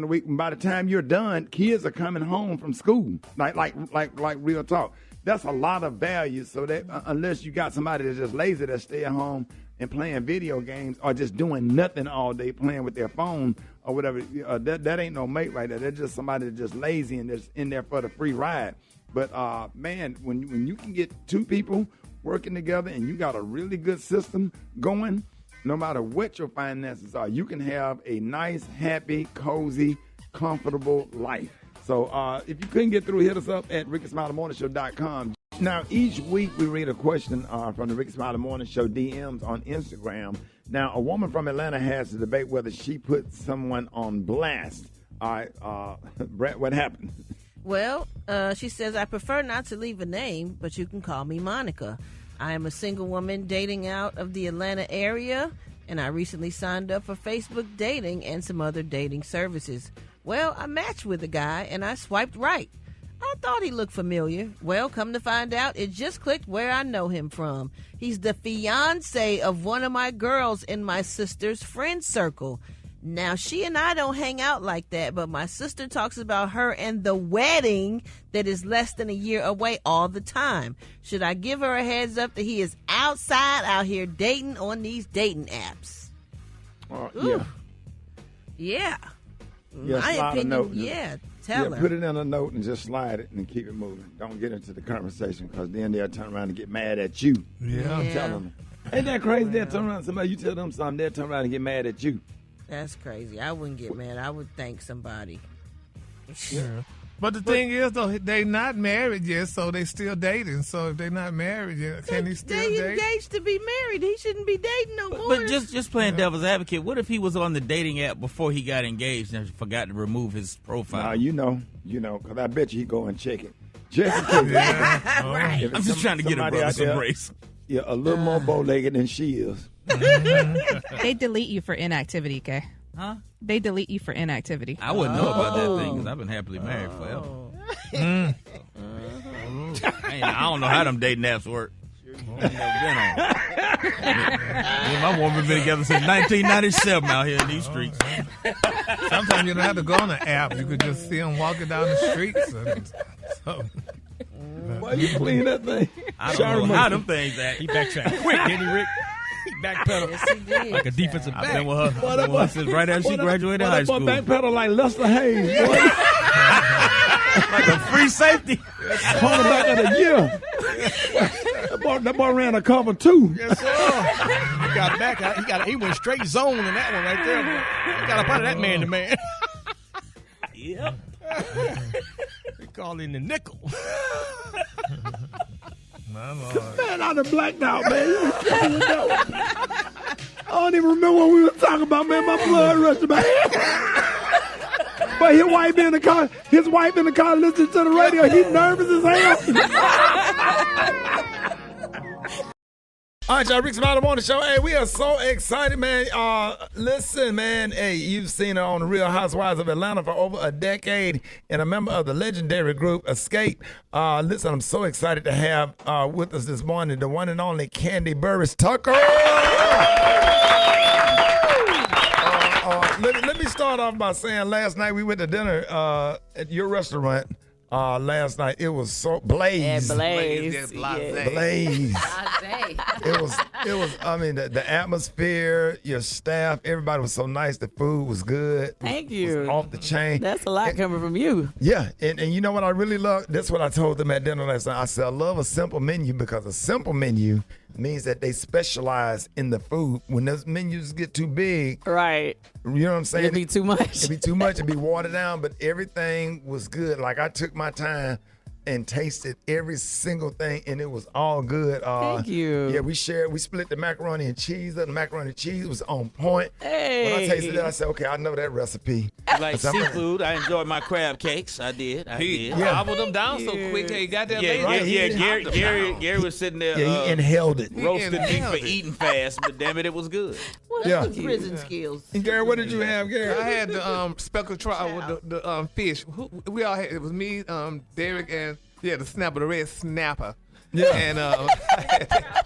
the week. And by the time you're done, kids are coming home from school. Like real talk. That's a lot of value. So that unless you got somebody that's just lazy that stay at home and playing video games or just doing nothing all day, playing with their phone or whatever, that ain't no mate right there. They're just somebody that's just lazy and that's in there for the free ride. But, man, when you can get two people working together and you got a really good system going, no matter what your finances are, you can have a nice, happy, cozy, comfortable life. So if you couldn't get through, hit us up at RickySmileyMorningShow.com. Now, each week we read a question from the Rickey Smiley Morning Show DMs on Instagram. Now, a woman from Atlanta has to debate whether she put someone on blast. All right, Brett, what happened? Well, she says, I prefer not to leave a name, but you can call me Monica. I am a single woman dating out of the Atlanta area, and I recently signed up for Facebook dating and some other dating services. Well, I matched with a guy, and I swiped right. I thought he looked familiar. Well, come to find out, it just clicked where I know him from. He's the fiance of one of my girls in my sister's friend circle. Now, she and I don't hang out like that, but my sister talks about her and the wedding that is less than a year away all the time. Should I give her a heads up that he is outside out here dating on these dating apps? Yeah. Yeah. Yeah, My slide a opinion, note. yeah. Tell her. Put it in a note and just slide it and keep it moving. Don't get into the conversation because then they'll turn around and get mad at you. Yeah. I'm telling them. Ain't that crazy? They'll turn around, somebody, you tell them something, they'll turn around and get mad at you. That's crazy. I wouldn't get mad. I would thank somebody. Yeah. But the thing is, though, they not married yet, so they still dating. So if they're not married yet, can he still They date? engaged to be married. He shouldn't be dating no more. But just playing devil's advocate, what if he was on the dating app before he got engaged and forgot to remove his profile? Nah, you know, because I bet you he go and check it. Just in case. Yeah. Right. I'm just trying to get a brother some grace. Yeah, a little more bow-legged than she is. They delete you for inactivity, Kay. Huh? They delete you for inactivity. I wouldn't know about that thing because I've been happily married forever. I don't know how them dating apps work. I've never been on. Me and my woman been together since 1997 out here in these streets. Sometimes you don't have to go on the app. You could just see them walking down the streets. Why you clean that thing? I don't know how them things act. He backtracked quick, didn't he, Rick? He backpedaled. Yes, he did. Like a defensive back. I've been with her since right after she graduated high school. Backpedal like Lester Hayes, boy. Like a free safety. Cornerback of the year. That boy ran a cover too. Yes, sir. He got back. He went straight zone in that one right there. He got up out of that man to man. Yep. They call him the nickel. My Lord. Man, I done blacked out, man. I don't even remember what we were talking about, man. My blood rushed to my head. But his wife in the car listening to the radio. He nervous as hell. All right, y'all, Rickey Smiley Morning Show. Hey, we are so excited, man. Listen, man. Hey, you've seen her on The Real Housewives of Atlanta for over a decade and a member of the legendary group Escape. Listen, I'm so excited to have with us this morning the one and only Candy Burris Tucker. Let me start off by saying last night we went to dinner at your restaurant. Last night it was so Blaze. Yeah, Blaze. Blaze. It was. I mean, the atmosphere, your staff, everybody was so nice. The food was good. Thank you. It was off the chain. That's a lot coming from you. Yeah, and you know what I really love? That's what I told them at dinner last night. I said I love a simple menu because a simple menu means that they specialize in the food. When those menus get too big, right? You know what I'm saying? It'd be too much. It'd be too much. It'd be watered down. But everything was good. Like I took my time and tasted every single thing, and it was all good. Thank you. Yeah, we split the macaroni and cheese. The macaroni and cheese was on point. Hey. When I tasted it, I said, okay, I know that recipe. Like seafood, I enjoyed my crab cakes. I did. He gobbled them down so quick. Hey, he got that Gary was sitting there. Yeah, he inhaled it. Roasted meat for eating fast, but damn it, it was good. That's the prison skills. And Gary, what did you have, Gary? I had the speckled trout with the fish. We all had. It was me, Derek, and the snapper, the red snapper. Yeah. And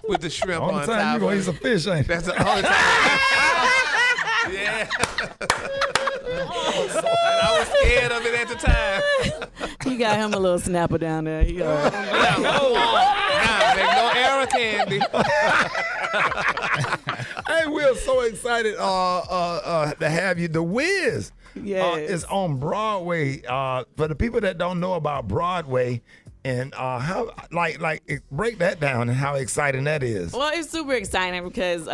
with the shrimp all on the time top. you gonna eat some fish, ain't you? That's the only time. Yeah. And I was scared of it at the time. You got him a little snapper down there. Make no error, Candy. Hey, we're so excited to have you. The Wiz is on Broadway. For the people that don't know about Broadway, and how break that down and how exciting that is. Well, it's super exciting because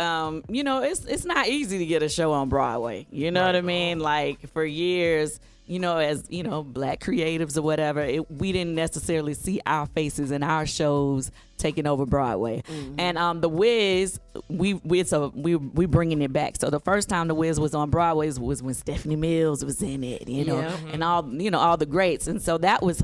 it's not easy to get a show on Broadway. You know what I mean? Like for years, as black creatives or whatever, we didn't necessarily see our faces in our shows taking over Broadway. Mm-hmm. And the Wiz, we bringing it back. So the first time the Wiz was on Broadway was when Stephanie Mills was in it, and all the greats. And so that was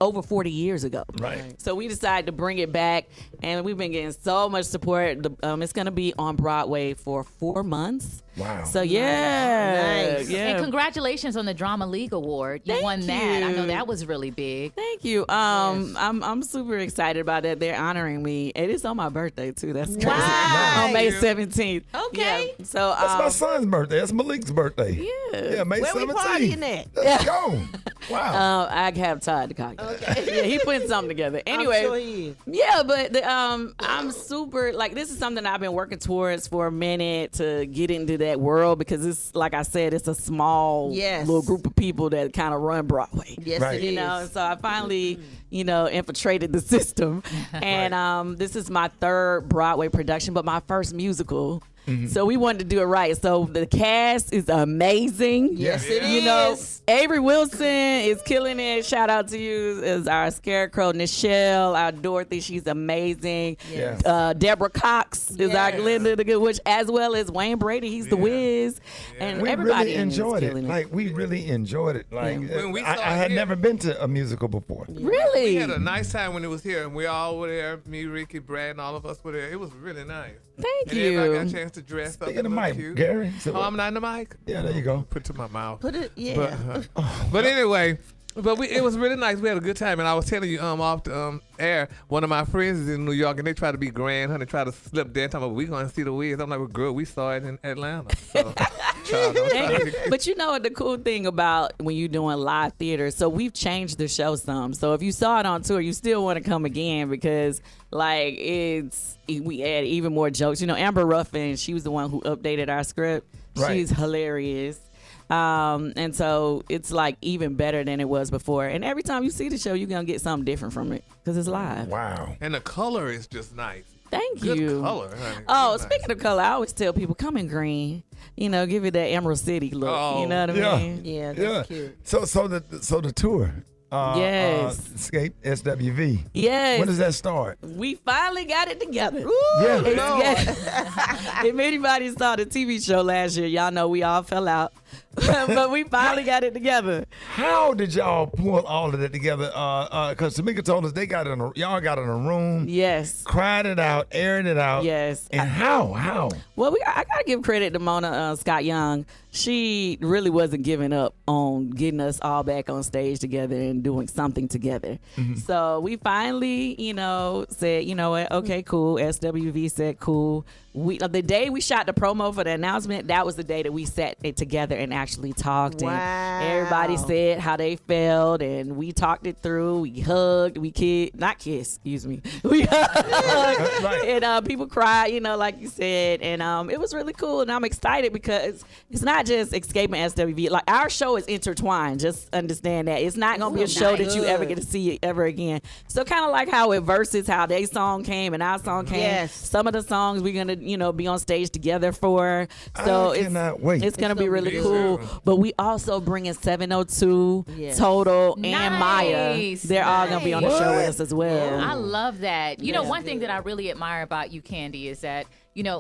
over 40 years ago. Right. So we decided to bring it back, and we've been getting so much support. It's going to be on Broadway for 4 months. Wow. So nice. Yeah. And congratulations on the Drama League Award. You won that. I know that was really big. Thank you. I'm super excited about that. They're honoring me. It is on my birthday too. That's crazy. Wow. On May 17th. Okay. Yeah. So that's my son's birthday. That's Malik's birthday. Yeah. May 17th. Where we partying at? Let's go. Wow. I have Todd to call you. Okay. Yeah, he put something together. Anyway. I'm sure he is. Yeah, but I'm super this is something I've been working towards for a minute to get into that world because it's like I said, it's a small little group of people that kind of run Broadway. Yes, it is. So I finally infiltrated the system, and this is my third Broadway production, but my first musical. Mm-hmm. So we wanted to do it right. So the cast is amazing. Yes, it is. Avery Wilson is killing it. Shout out to you as our Scarecrow. Nichelle, our Dorothy, she's amazing. Yes. Deborah Cox is our Glinda the Good Witch, as well as Wayne Brady. He's the Wiz. And we everybody really enjoyed it. Like, we really enjoyed it. Like When we I saw had it never been to a musical before. Really? We had a nice time when it was here, and we all were there. Me, Ricky, Brad, and all of us were there. It was really nice. Thank and you. Everybody got a chance to dress up. Speaking of mic, cute. Gary. I'm not in the mic. Yeah, there you go. Put it to my mouth. Put it, yeah. But anyway, it was really nice. We had a good time, and I was telling you off the air. One of my friends is in New York, and they try to be grand, honey. Try to slip there, talking about we going to see the Wiz. I'm like, well, girl, we saw it in Atlanta. So, but you know what the cool thing about when you're doing live theater, so we've changed the show some. So if you saw it on tour, you still want to come again because we add even more jokes. Amber Ruffin, she was the one who updated our script. Right. She's hilarious. And so it's even better than it was before. And every time you see the show, you're going to get something different from it because it's live. Wow. And the color is just nice. Thank Good you. color, honey. Oh, speaking of color, I always tell people, come in green. Give you that Emerald City look. Oh. You know what I mean? Yeah, that's cute. So the tour. Yes. Escape SWV. Yes. When does that start? We finally got it together. Yeah. If anybody saw the TV show last year, y'all know we all fell out. but we finally got it together. How did y'all pull all of that together? Because Tamika told us y'all got it in a room. Yes. Cried it out, aired it out. Yes. And how? Well, I gotta give credit to Mona Scott Young. She really wasn't giving up on getting us all back on stage together and doing something together. So we finally, said, you know what? Okay, cool. SWV said cool. The day we shot the promo for the announcement, that was the day that we sat it together and actually talked. Wow. And everybody said how they felt, and we talked it through. We hugged. We excuse me. We hugged. Right. And people cried, like you said. And it was really cool. And I'm excited because it's not just escaping SWV. Like, our show is intertwined. Just understand that. It's not going to be a show that you ever get to see ever again. So kind of like how it versus how their song came and our song came. Yes. Some of the songs we're going to, be on stage together for. So I cannot wait. It's going to be really cool. Cool. But we also bringing 702, Total, and Maya. They're all going to be on the show with us as well. I love that. You know, one thing that I really admire about you, Candy, is that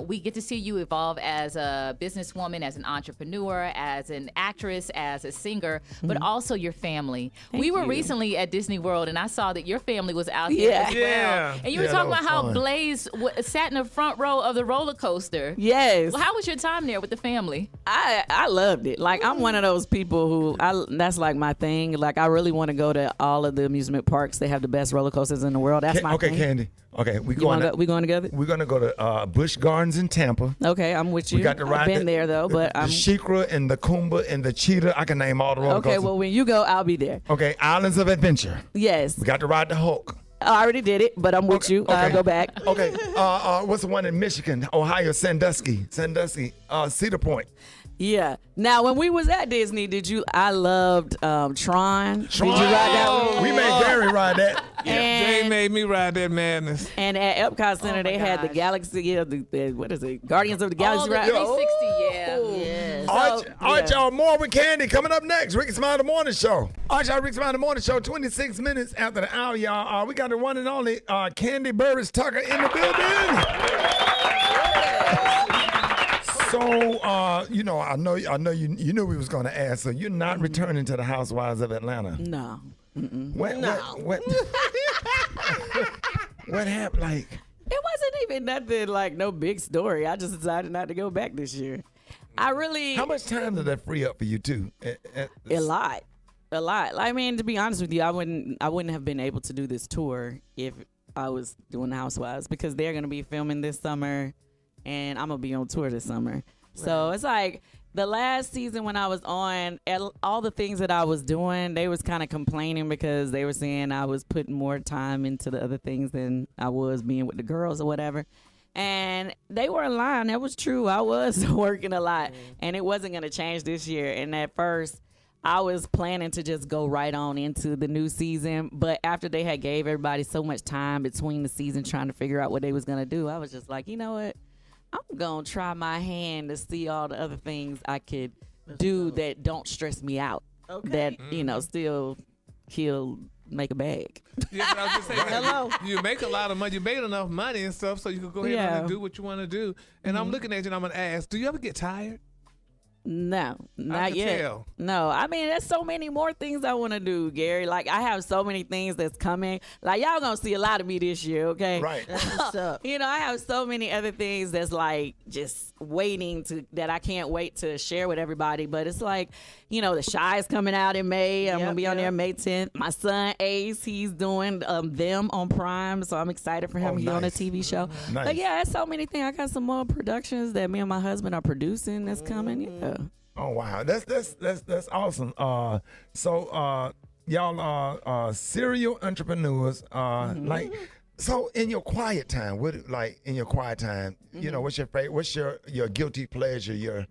we get to see you evolve as a businesswoman, as an entrepreneur, as an actress, as a singer, but also your family. We were recently at Disney World, and I saw that your family was out there as well. And you were talking about how Blaze sat in the front row of the roller coaster. Yes. Well, how was your time there with the family? I loved it. Like, I'm one of those people who, that's like my thing. Like, I really want to go to all of the amusement parks. They have the best roller coasters in the world. That's my thing. Okay, Candy. Okay, we going together? We're going to go to Busch Gardens in Tampa. Okay, I'm with you. We got to ride I've been there, though, but the Shikra and the Kumba and the Cheetah. I can name all the roller coasters. Okay, well, when you go, I'll be there. Okay, Islands of Adventure. Yes. We got to ride the Hulk. I already did it, but I'm with you. I'll go back. Okay, what's the one in Michigan, Ohio, Sandusky, Cedar Point. Yeah. Now, when we was at Disney, I loved Tron. Did you ride that one? We made Gary ride that. They made me ride that madness. And at Epcot Center, they had the Galaxy, what is it? Guardians of the Galaxy ride. 360, yeah. All right, y'all, more with Candy coming up next. Rickey Smiley Morning Show. All right, y'all, Rickey Smiley Morning Show, 26 minutes after the hour, y'all. We got the one and only Candy Burris Tucker in the building. So, I know you knew we was going to ask. So you're not returning to the Housewives of Atlanta? No. What happened? Like, it wasn't even nothing like no big story. I just decided not to go back this year. How much time did that free up for you too? A lot. I mean, to be honest with you, I wouldn't have been able to do this tour if I was doing the Housewives, because they're going to be filming this summer. And I'm going to be on tour this summer. Right. So it's like the last season when I was on, all the things that I was doing, they was kind of complaining because they were saying I was putting more time into the other things than I was being with the girls or whatever. And they were in line. That was true. I was working a lot. And it wasn't going to change this year. And at first, I was planning to just go right on into the new season. But after they had gave everybody so much time between the season trying to figure out what they was going to do, I was just like, you know what? I'm going to try my hand to see all the other things I could do that don't stress me out. Okay. That, still he'll make a bag. Yeah, but I was just saying, hello. You make a lot of money. You made enough money and stuff so you can go ahead and do what you want to do. And I'm looking at you and I'm going to ask, do you ever get tired? No, not yet. Tell. No, I mean, there's so many more things I want to do, Gary. Like, I have so many things that's coming. Like, y'all gonna see a lot of me this year, okay? Right. That's what's up. I have so many other things that's like just waiting that I can't wait to share with everybody. But it's like, The Chi is coming out in May. I'm gonna be on there May 10th. My son Ace, he's doing them on Prime, so I'm excited for him. He's on a TV show. Nice. But yeah, there's so many things. I got some more productions that me and my husband are producing that's coming. Yeah. Oh wow, that's awesome. So y'all are serial entrepreneurs. Like, so in your quiet time, what's your favorite? What's your guilty pleasure?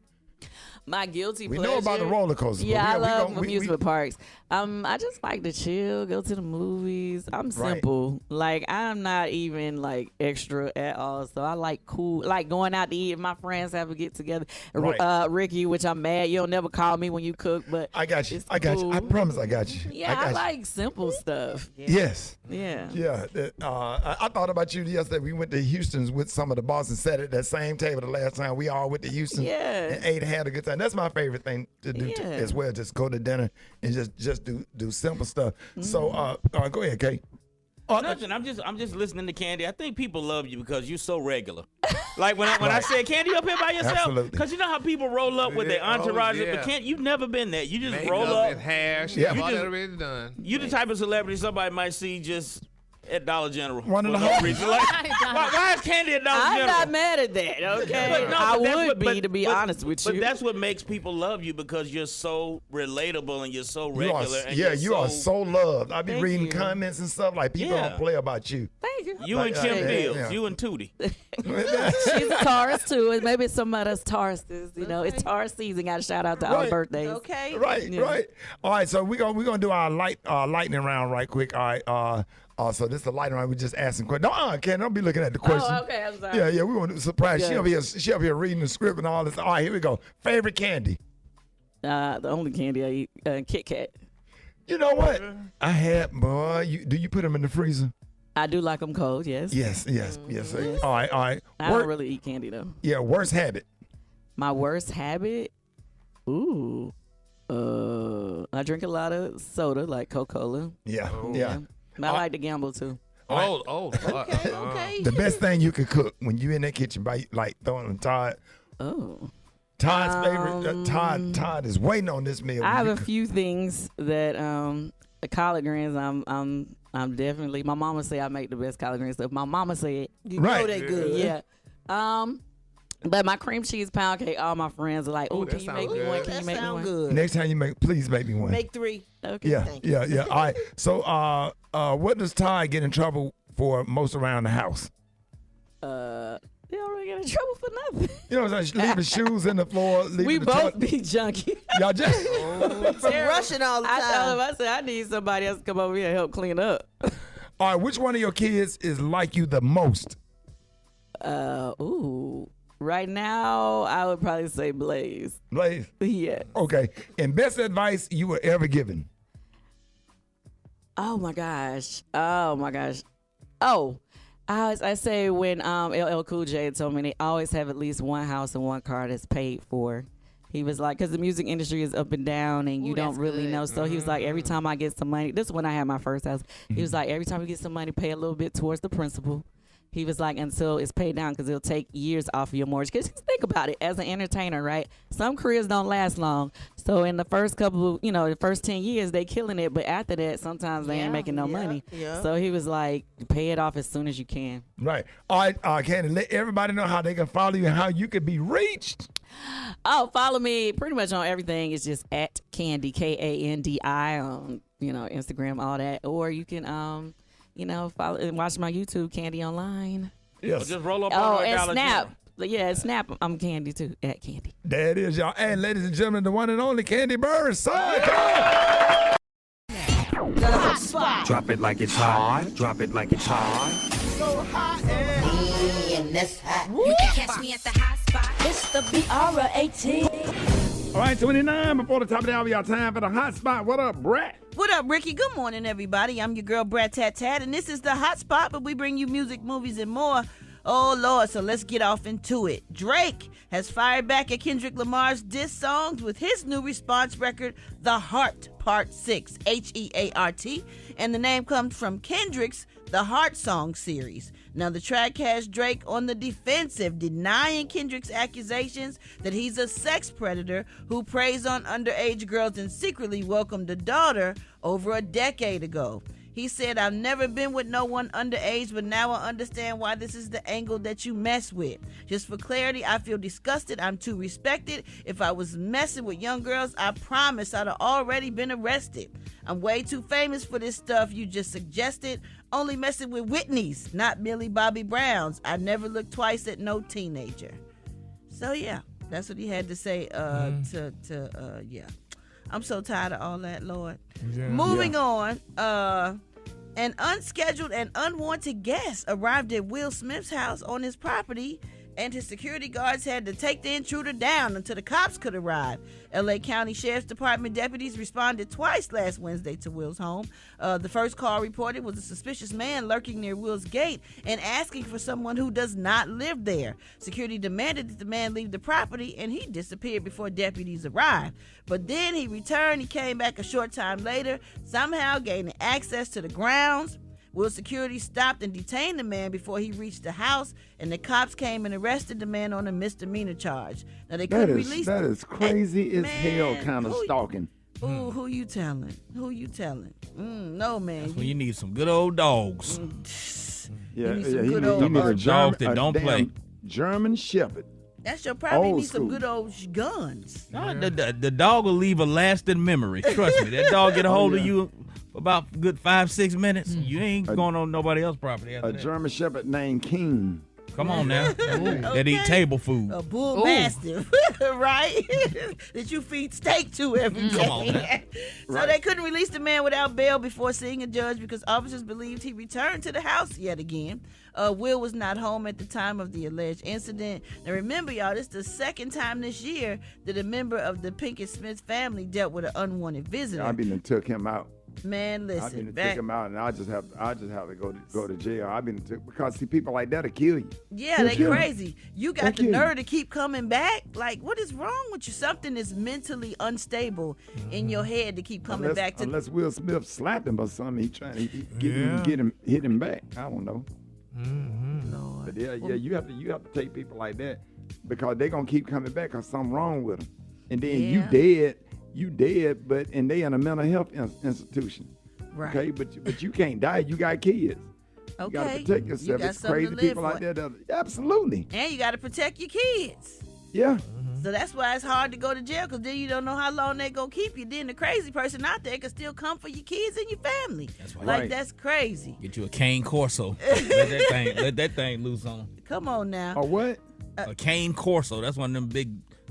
My guilty pleasure. We know about the roller coasters. Yeah, I love amusement parks. I just like to chill, go to the movies. I'm simple. Like, I'm not even like extra at all. So I like cool, like going out to eat. If my friends have a get together. Right. Ricky, which I'm mad you don't never call me when you cook, but I got you. I promise I got you. Yeah, I like simple stuff. Yes. Yeah. Yeah. I thought about you yesterday. We went to Houston's with some of the bosses, sat at that same table the last time. We all went to Houston and ate, had a good time. That's my favorite thing to do as well. Just go to dinner and just do simple stuff. So go ahead, Kay. Nothing. I'm just listening to Candy. I think people love you because you're so regular. Like when I said Candy up here by yourself, because you know how people roll up with their entourage, but you've never been there. You just Makeup roll up. And hair, already done. You the type of celebrity somebody might see just at Dollar General. One of the homies. Why is Candy at Dollar General? I'm not mad at that, okay? I would be, to be honest with you. But that's what makes people love you because you're so relatable and you're so regular. You are so loved. I be reading comments and stuff like people don't play about you. Thank you. You and Kim Bills. You and Tootie. She's a Taurus too, and maybe some of us Tauruses. You know, it's Taurus season. Got to shout out to our birthdays. Okay. Right. All right, so we're gonna do our lightning round right quick. All right. So this is the lightning round. We just asking questions. No, Ken, don't be looking at the question. Oh, okay. I'm sorry. Yeah. We want to surprise. She up here reading the script and all this. All right, here we go. Favorite candy? The only candy I eat, Kit Kat. You know what? I had, boy. Do you put them in the freezer? I do like them cold. Yes. Yes. All right. I don't really eat candy though. Yeah. Worst habit? My worst habit? Ooh. I drink a lot of soda, like Coca-Cola. Yeah. But I like to gamble too. Okay. The best thing you could cook when you in that kitchen, like throwing on Todd. Oh. Todd's favorite. Todd is waiting on this meal. I have a few things that the collard greens. I'm definitely. My mama say I make the best collard greens. So if my mama say it, you know they good. Yeah. But my cream cheese pound cake, all my friends are like, "Oh, can you make me one? Can you make me one?" Good. Next time you please make me one. Make 3. Okay. Yeah. All right. So, what does Todd get in trouble for most around the house? They don't really get in trouble for nothing. You know what I'm saying? Leaving shoes in the floor. We both be junky. Y'all just from rushing all the time. I told him, I said, I need somebody else to come over here and help clean up. All right. Which one of your kids is like you the most? Right now, I would probably say Blaze. Blaze? Yeah. Okay. And best advice you were ever given? Oh, my gosh. Oh, I say when LL Cool J told me they always have at least one house and one car that's paid for. He was like, because the music industry is up and down and you don't really know. So he was like, every time I get some money, this is when I had my first house. He was like, every time you get some money, pay a little bit towards the principal. He was like, until it's paid down, because it'll take years off of your mortgage. Because think about it, as an entertainer, right? Some careers don't last long. So in the first the first 10 years, they killing it. But after that, sometimes they ain't making no money. Yeah. So he was like, pay it off as soon as you can. Right. All right, Candy, let everybody know how they can follow you and how you can be reached. Oh, follow me pretty much on everything. It's just at Candy, Kandi, on Instagram, all that. Or you can follow and watch my YouTube, Candy Online. Yes. Just roll up on and Snap. Yeah, Snap. I'm Candy too, at Candy. There it is, y'all. And ladies and gentlemen, the one and only Candy Bird. Hot spot. Drop it like it's hot. Drop it like it's hot. So hot and this hot. You can catch me at the hot spot. It's the BR18. All right, 29 before the top of the hour, y'all time for the hot spot. What up, Brat? What up, Ricky? Good morning, everybody. I'm your girl, Brat Tat Tat, and this is the hot spot, but we bring you music, movies, and more. Oh, Lord, so let's get off into it. Drake has fired back at Kendrick Lamar's diss songs with his new response record, The Heart Part 6, Heart, and the name comes from Kendrick's The Heart Song series. Now, the track has Drake on the defensive, denying Kendrick's accusations that he's a sex predator who preys on underage girls and secretly welcomed a daughter over a decade ago. He said, I've never been with no one underage, but now I understand why this is the angle that you mess with. Just for clarity, I feel disgusted. I'm too respected. If I was messing with young girls, I promise I'd have already been arrested. I'm way too famous for this stuff you just suggested. Only messing with Whitney's, not Millie Bobby Brown's. I never looked twice at no teenager. So yeah, that's what he had to say. Yeah. I'm so tired of all that, Lord. Yeah. Moving on, an unscheduled and unwanted guest arrived at Will Smith's house on his property and his security guards had to take the intruder down until the cops could arrive. L.A. County Sheriff's Department deputies responded twice last Wednesday to Will's home. The first call reported was a suspicious man lurking near Will's gate and asking for someone who does not live there. Security demanded that the man leave the property, and he disappeared before deputies arrived. But then he returned. He came back a short time later, somehow gaining access to the grounds. Will security stopped and detained the man before he reached the house, and the cops came and arrested the man on a misdemeanor charge. Now they couldn't release that is crazy as hell kind of stalking. Ooh, who you telling? Who you telling? No, man. That's when you need some good old dogs. Yeah, you need some good old you need a dog that don't play. German Shepherd. That's your problem. You Old need some school. good old guns. No, the dog will leave a lasting memory. Trust me. That dog get a hold of you for about a good 5-6 minutes. You ain't going on nobody else's property after A that. German Shepherd named King. Come on now. That eat table food. A bull mastiff, right? That you feed steak to every day. Come on now. So they couldn't release the man without bail before seeing a judge because officers believed he returned to the house yet again. Will was not home at the time of the alleged incident. Now remember, y'all, this is the second time this year that a member of the Pinkett Smith family dealt with an unwanted visitor. I been and took him out. Man, I listen, been and took him out, and I just have to go to jail. I been took because see people like that'll kill you. yeah, They'll they kill you. crazy. You got They'll the kill you. nerve to keep coming back. Like, what is wrong with you? Something is mentally unstable in your head to keep coming back to. Unless Will Smith slapped him or something, he trying to hit him back. I don't know. Lord. But you have to take people like that because they're gonna keep coming back because something wrong with them, and then you dead, but and they in a mental health institution. Right. Okay, but you can't die. You got kids. You gotta Okay. protect yourself. You got It's something crazy to people live like for. that. Absolutely. And you got to protect your kids. Yeah. So that's why it's hard to go to jail because then you don't know how long they gonna keep you. Then the crazy person out there can still come for your kids and your family. That's Like right. that's crazy. Get you a cane Corso. Let that thing loose on. Come on now. Or what? A cane Corso. That's one of them big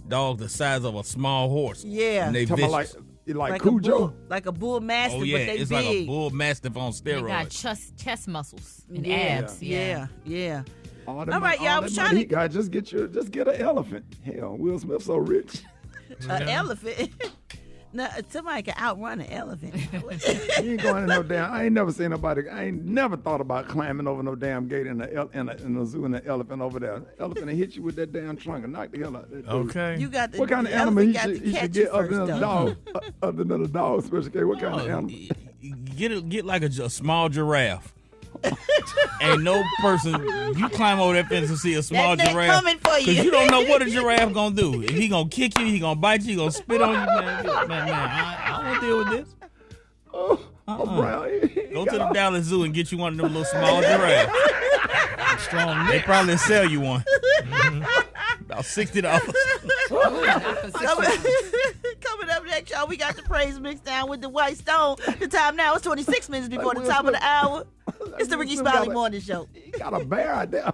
dogs the size of a small horse. Yeah. And they Talking vicious. about like a Cujo. bull, like a bull mastiff, Oh yeah, but they it's big. like a bull mastiff on They got steroids. chest muscles and yeah, abs. yeah. All right, y'all, I was trying to- God, just get an elephant. Hell, Will Smith's so rich. An elephant. Now, somebody can outrun an elephant. You ain't going in no damn. I ain't never seen nobody. I ain't never thought about climbing over no damn gate in a zoo and an elephant over there. Elephant will hit you with that damn trunk and knock the hell out of that dude. Okay. You got the, What kind the of animal elephant he got to should catch get you other first, than a though. dog? Other than a dog, Special K. What kind of animal? Get like a small giraffe. Ain't no person you climb over that fence and see a small That giraffe coming for you. because you don't know what a giraffe gonna do. If he gonna kick you, he gonna bite you, he gonna spit on you. Man, I don't want to deal with this. Brown. Go to the Dallas Zoo and get you one of them little small giraffes. Strong. They probably sell you one. About $60. Coming up next, y'all, we got the praise mix down with the White Stone. The time now is 26 minutes before the top of the hour. It's the Rickey Smiley Morning Show. He got a bear out there.